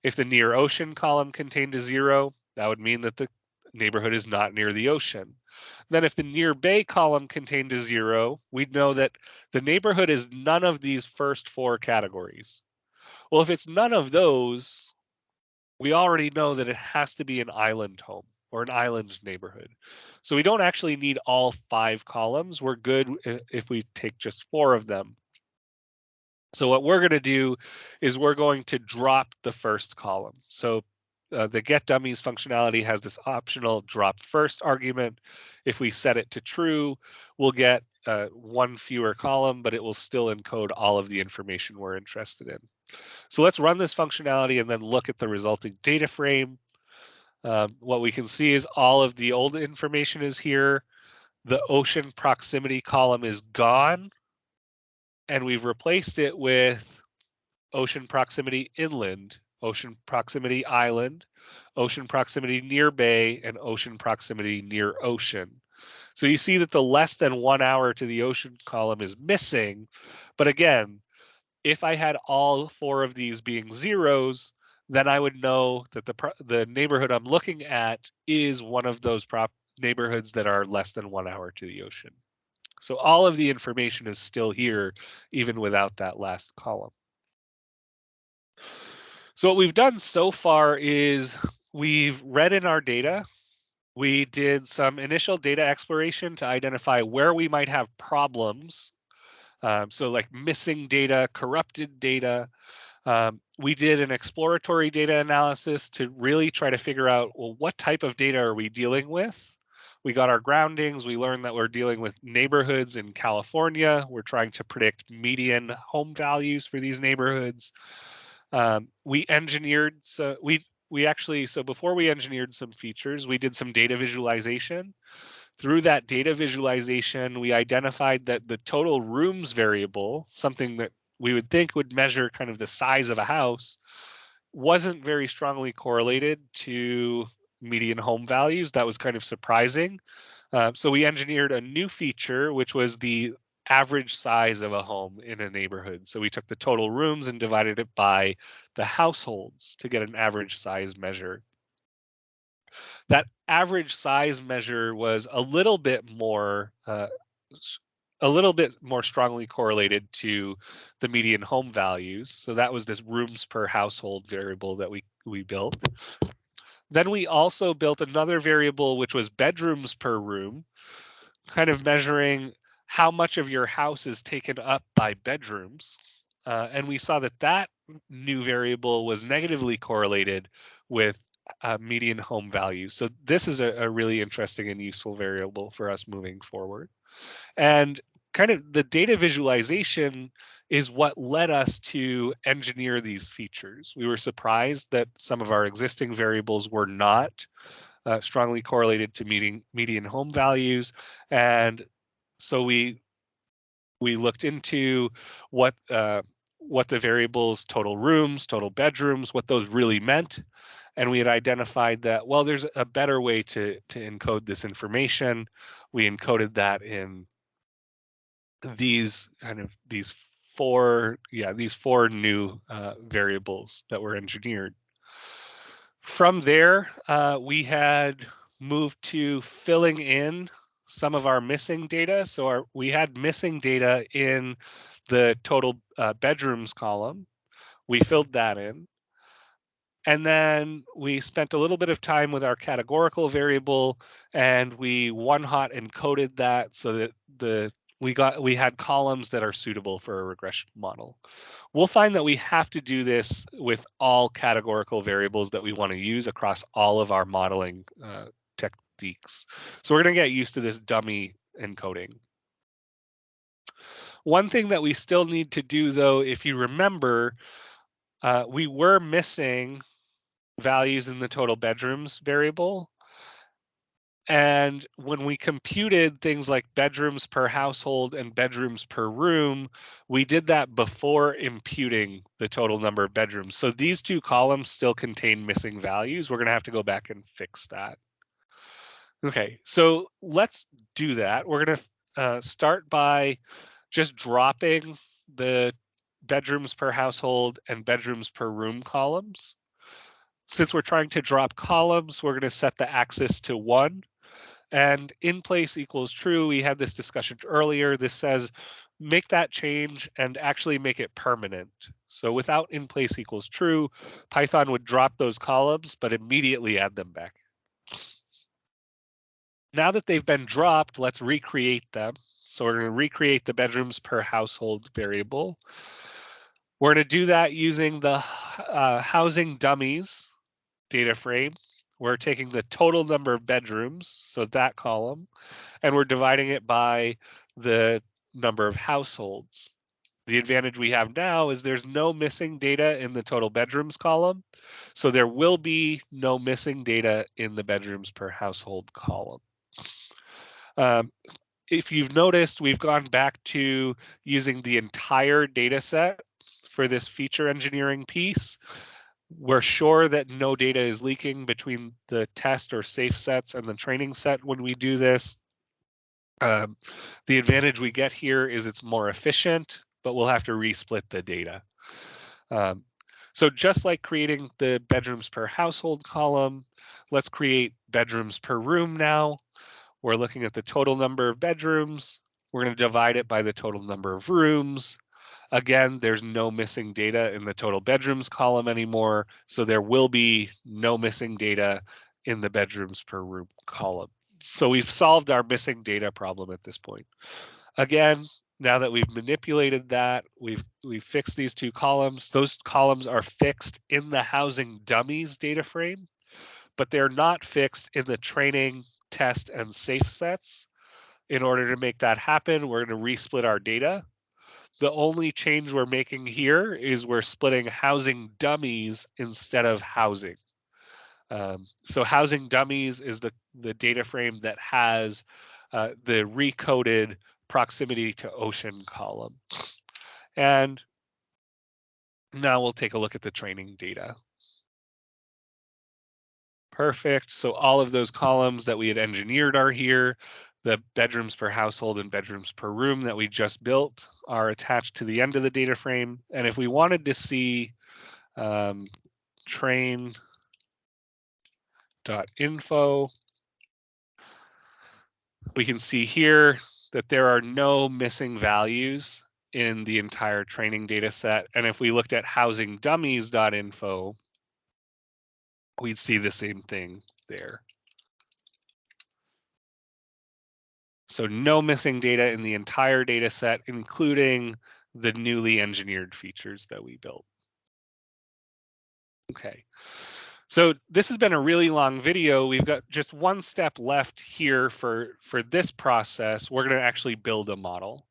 S1: If the near ocean column contained a zero, that would mean that the neighborhood is not near the ocean. Then if the near bay column contained a zero, we'd know that the neighborhood is none of these first four categories. Well, if it's none of those, we already know that it has to be an island home or an island neighborhood. So we don't actually need all 5 columns. We're good if we take just 4 of them. So what we're going to do is we're going to drop the first column. So the get dummies functionality has this optional drop first argument. If we set it to true, we'll get 1 fewer column, but it will still encode all of the information we're interested in. So let's run this functionality and then look at the resulting data frame. What we can see is all of the old information is here. The ocean proximity column is gone, and we've replaced it with ocean proximity inland, ocean proximity island, ocean proximity near bay, and ocean proximity near ocean. So you see that the less than 1 hour to the ocean column is missing. But again, if I had all 4 of these being zeros, then I would know that the neighborhood I'm looking at is one of those neighborhoods that are less than 1 hour to the ocean. So all of the information is still here, even without that last column. So what we've done so far is we've read in our data. We did some initial data exploration to identify where we might have problems. So like missing data, corrupted data. We did an exploratory data analysis to really try to figure out, well, what type of data are we dealing with? We got our groundings. We learned that we're dealing with neighborhoods in California. We're trying to predict median home values for these neighborhoods. We engineered, so before we engineered some features, we did some data visualization. Through that data visualization, we identified that the total rooms variable, something that we would think would measure kind of the size of a house, wasn't very strongly correlated to median home values. That was kind of surprising. So we engineered a new feature, which was the average size of a home in a neighborhood. So we took the total rooms and divided it by the households to get an average size measure. That average size measure was a little bit more strongly correlated to the median home values. So that was this rooms per household variable that we built. Then we also built another variable, which was bedrooms per room, kind of measuring how much of your house is taken up by bedrooms. And we saw that that new variable was negatively correlated with median home value. So this is a really interesting and useful variable for us moving forward. And kind of the data visualization is what led us to engineer these features. We were surprised that some of our existing variables were not strongly correlated to median home values. And so we looked into what the variables total rooms, total bedrooms, what those really meant. And we had identified that, well, there's a better way to encode this information. We encoded that in these four new variables that were engineered. From there, we had moved to filling in some of our missing data. So we had missing data in the total bedrooms column. We filled that in. And then we spent a little bit of time with our categorical variable, and we one-hot encoded that so that we had columns that are suitable for a regression model. We'll find that we have to do this with all categorical variables that we want to use across all of our modeling techniques. So we're going to get used to this dummy encoding. One thing that we still need to do, though, if you remember, we were missing values in the total bedrooms variable. And when we computed things like bedrooms per household and bedrooms per room, we did that before imputing the total number of bedrooms. So these two columns still contain missing values. We're going to have to go back and fix that. Okay, so let's do that. We're going to start by just dropping the bedrooms per household and bedrooms per room columns. Since we're trying to drop columns, we're going to set the axis to 1. And in place equals true. We had this discussion earlier. This says make that change and actually make it permanent. So without in place equals true, Python would drop those columns, but immediately add them back. Now that they've been dropped, let's recreate them. So we're going to recreate the bedrooms per household variable. We're going to do that using the housing dummies data frame. We're taking the total number of bedrooms, so that column, and we're dividing it by the number of households. The advantage we have now is there's no missing data in the total bedrooms column, so there will be no missing data in the bedrooms per household column. If you've noticed, we've gone back to using the entire data set for this feature engineering piece. We're sure that no data is leaking between the test or safe sets and the training set when we do this. The advantage we get here is it's more efficient, but we'll have to resplit the data. So just like creating the bedrooms per household column, let's create bedrooms per room now. We're looking at the total number of bedrooms. We're going to divide it by the total number of rooms. Again, there's no missing data in the total bedrooms column anymore, so there will be no missing data in the bedrooms per room column. So we've solved our missing data problem at this point. Again, now that we've manipulated that, we've fixed these two columns. Those columns are fixed in the housing dummies data frame, but they're not fixed in the training, test, and safe sets. In order to make that happen, we're going to resplit our data. The only change we're making here is we're splitting housing dummies instead of housing. So housing dummies is the data frame that has the recoded proximity to ocean column. And now we'll take a look at the training data. Perfect. So all of those columns that we had engineered are here. The bedrooms per household and bedrooms per room that we just built are attached to the end of the data frame. And if we wanted to see train.info, we can see here that there are no missing values in the entire training data set. And if we looked at housingdummies.info, we'd see the same thing there. So no missing data in the entire data set, including the newly engineered features that we built. Okay, so this has been a really long video. We've got just one step left here for this process. We're going to actually build a model.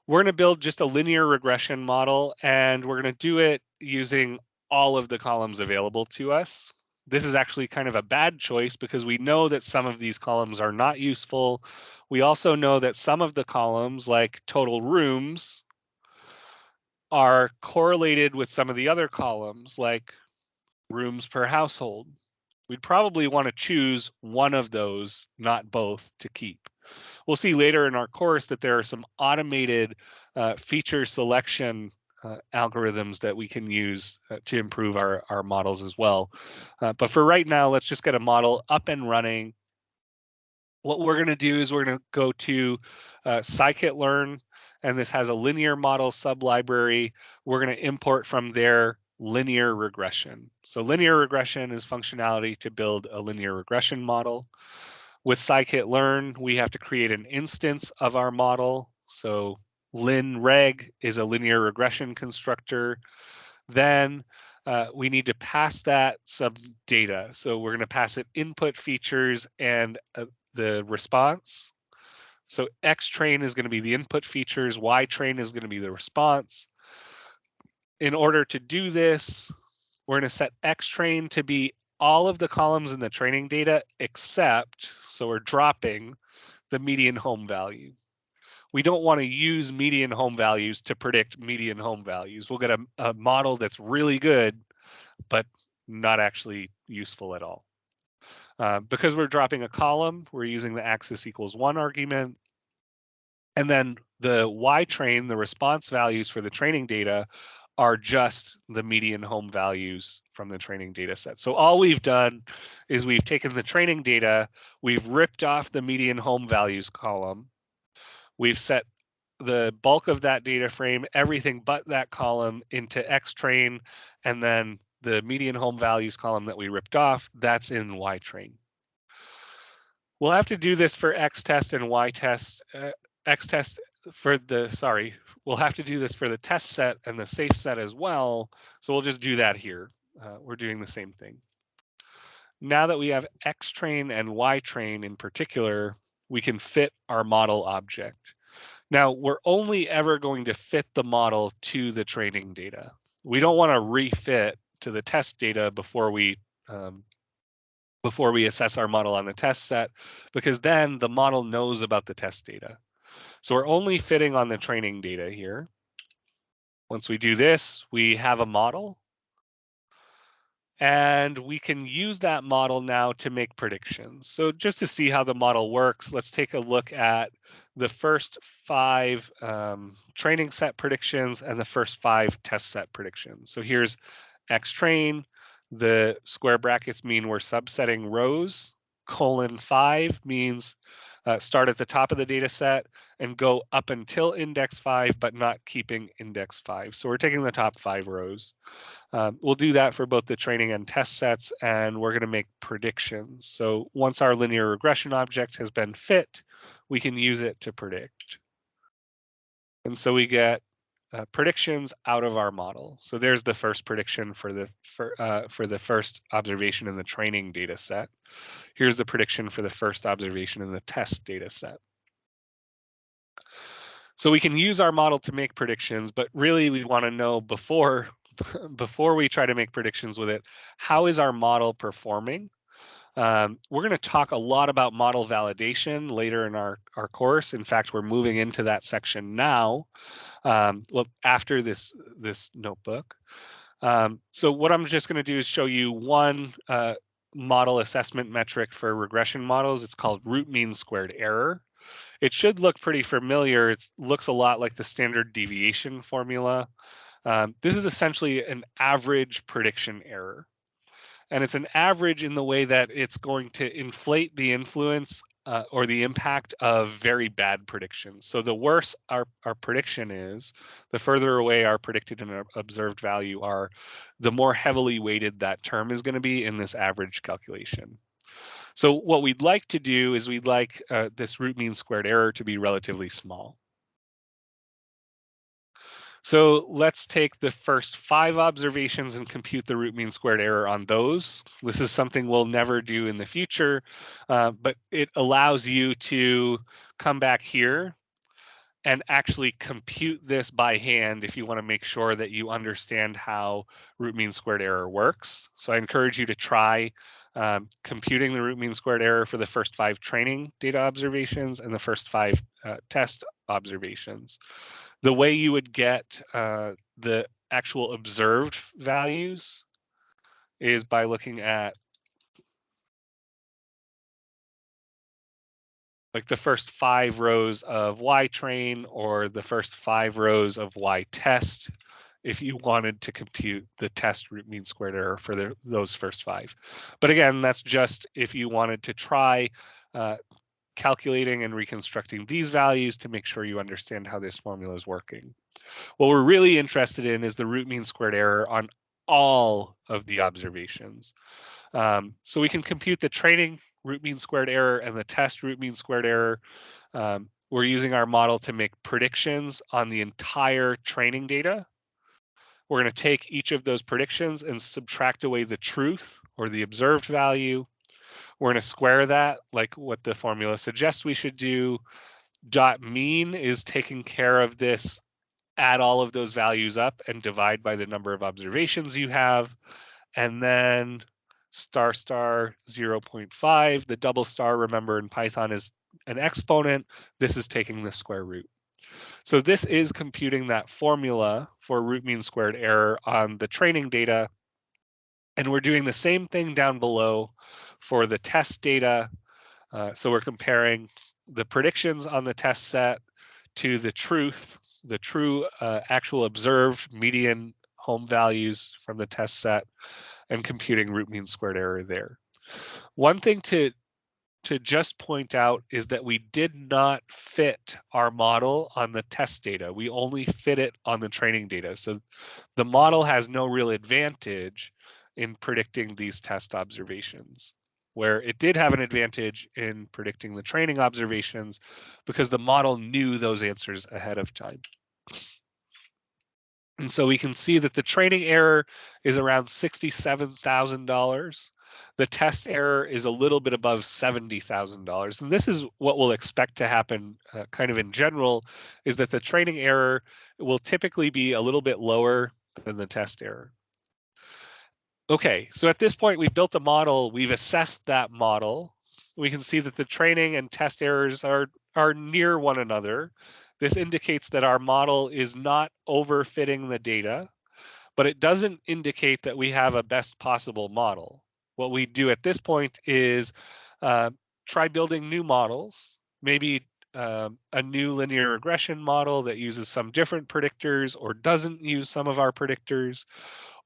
S1: We're going to build just a linear regression model, and we're going to do it using all of the columns available to us. This is actually kind of a bad choice because we know that some of these columns are not useful. We also know that some of the columns, like total rooms, are correlated with some of the other columns, like rooms per household. We'd probably want to choose one of those, not both, to keep. We'll see later in our course that there are some automated feature selection algorithms that we can use to improve our models as well. But for right now, let's just get a model up and running. What we're going to do is we're going to go to scikit-learn, and this has a linear model sublibrary. We're going to import from there linear regression. So linear regression is functionality to build a linear regression model. With scikit-learn, we have to create an instance of our model. So linreg is a linear regression constructor. Then we need to pass that some data. So we're going to pass it input features and the response. So xtrain is going to be the input features, ytrain is going to be the response. In order to do this, we're going to set xtrain to be all of the columns in the training data except, so we're dropping the median home value. We don't want to use median home values to predict median home values. We'll get a model that's really good, but not actually useful at all. Because we're dropping a column, we're using the axis equals 1 argument. And then the Y train, the response values for the training data, are just the median home values from the training data set. So all we've done is we've taken the training data, we've ripped off the median home values column, we've set the bulk of that data frame, everything but that column, into X train, and then the median home values column that we ripped off, that's in Y train. We'll have to do this for X test and Y test. X test for the, sorry, we'll have to do this for the test set and the safe set as well. So we'll just do that here. We're doing the same thing. Now that we have X train and Y train in particular, we can fit our model object. Now, we're only ever going to fit the model to the training data. We don't want to refit to the test data before we assess our model on the test set, because then the model knows about the test data. So we're only fitting on the training data here. Once we do this, we have a model. And we can use that model now to make predictions. So just to see how the model works, let's take a look at the first 5 training set predictions and the first 5 test set predictions. So here's X train. The square brackets mean we're subsetting rows. :5 means start at the top of the data set and go up until index 5, but not keeping index 5. So we're taking the top 5 rows. We'll do that for both the training and test sets, and we're going to make predictions. So once our linear regression object has been fit, we can use it to predict. And so we get predictions out of our model. So there's the first prediction for the first observation in the training data set. Here's the prediction for the first observation in the test data set. So we can use our model to make predictions, but really we want to know before we try to make predictions with it, how is our model performing? We're going to talk a lot about model validation later in our course. In fact, we're moving into that section now, well, after this notebook. So what I'm just going to do is show you one model assessment metric for regression models. It's called root mean squared error. It should look pretty familiar. It looks a lot like the standard deviation formula. This is essentially an average prediction error. And it's an average in the way that it's going to inflate the influence or the impact of very bad predictions. So the worse our prediction is, the further away our predicted and observed value are, the more heavily weighted that term is going to be in this average calculation. So what we'd like to do is we'd like this root mean squared error to be relatively small. So let's take the first 5 observations and compute the root mean squared error on those. This is something we'll never do in the future, but it allows you to come back here and actually compute this by hand if you want to make sure that you understand how root mean squared error works. So I encourage you to try computing the root mean squared error for the first 5 training data observations and the first 5 test observations. The way you would get the actual observed values is by looking at like the first 5 rows of Y train or the first 5 rows of Y test if you wanted to compute the test root mean squared error for those first 5. But again, that's just if you wanted to try calculating and reconstructing these values to make sure you understand how this formula is working. What we're really interested in is the root mean squared error on all of the observations. So we can compute the training root mean squared error and the test root mean squared error. We're using our model to make predictions on the entire training data. We're going to take each of those predictions and subtract away the truth or the observed value. We're going to square that like what the formula suggests we should do. Dot mean is taking care of this, add all of those values up and divide by the number of observations you have. And then star star 0.5. The double star, remember, in Python is an exponent. This is taking the square root. So this is computing that formula for root mean squared error on the training data. And we're doing the same thing down below for the test data. So we're comparing the predictions on the test set to the true actual observed median home values from the test set and computing root mean squared error there. One thing to just point out is that we did not fit our model on the test data. We only fit it on the training data. So the model has no real advantage in predicting these test observations, where it did have an advantage in predicting the training observations because the model knew those answers ahead of time. And so we can see that the training error is around $67,000. The test error is a little bit above $70,000. And this is what we'll expect to happen kind of in general, is that the training error will typically be a little bit lower than the test error. Okay, so at this point, we've built a model, we've assessed that model. We can see that the training and test errors are near one another. This indicates that our model is not overfitting the data, but it doesn't indicate that we have a best possible model. What we do at this point is try building new models, maybe a new linear regression model that uses some different predictors or doesn't use some of our predictors,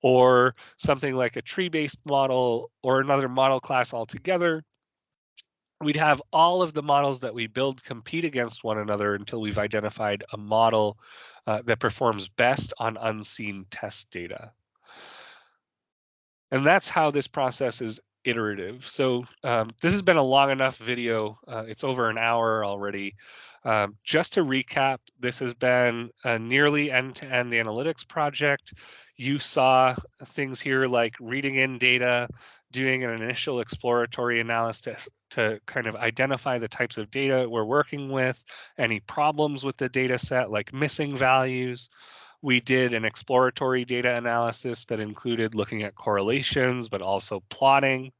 S1: or something like a tree-based model or another model class altogether. We'd have all of the models that we build compete against one another until we've identified a model that performs best on unseen test data. And that's how this process is iterative. So this has been a long enough video. It's over an hour already. Just to recap, this has been a nearly end-to-end analytics project. You saw things here like reading in data, doing an initial exploratory analysis to kind of identify the types of data we're working with, any problems with the data set like missing values. We did an exploratory data analysis that included looking at correlations, but also plotting.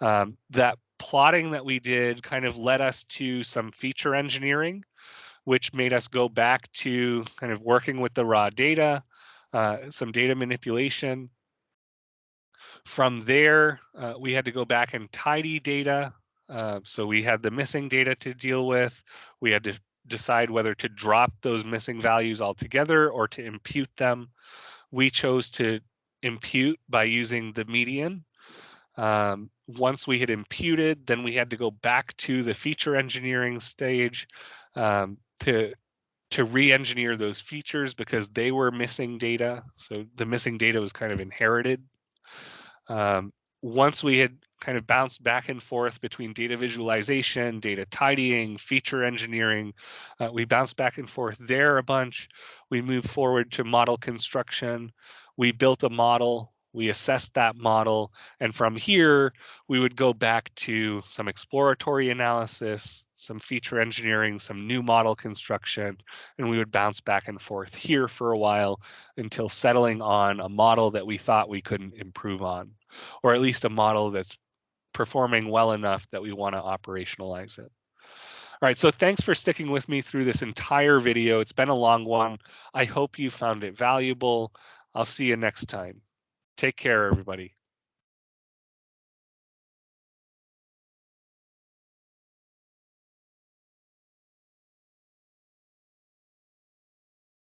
S1: That plotting that we did kind of led us to some feature engineering, which made us go back to kind of working with the raw data, some data manipulation. From there, we had to go back and tidy data. So we had the missing data to deal with. We had to decide whether to drop those missing values altogether or to impute them. We chose to impute by using the median. Once we had imputed, then we had to go back to the feature engineering stage to re-engineer those features because they were missing data. So the missing data was kind of inherited. Once we had kind of bounced back and forth between data visualization, data tidying, feature engineering, we bounced back and forth there a bunch. We moved forward to model construction. We built a model. We assessed that model. And from here, we would go back to some exploratory analysis, some feature engineering, some new model construction, and we would bounce back and forth here for a while until settling on a model that we thought we couldn't improve on, or at least a model that's performing well enough that we want to operationalize it. All right, so thanks for sticking with me through this entire video. It's been a long one. I hope you found it valuable. I'll see you next time. Take care, everybody.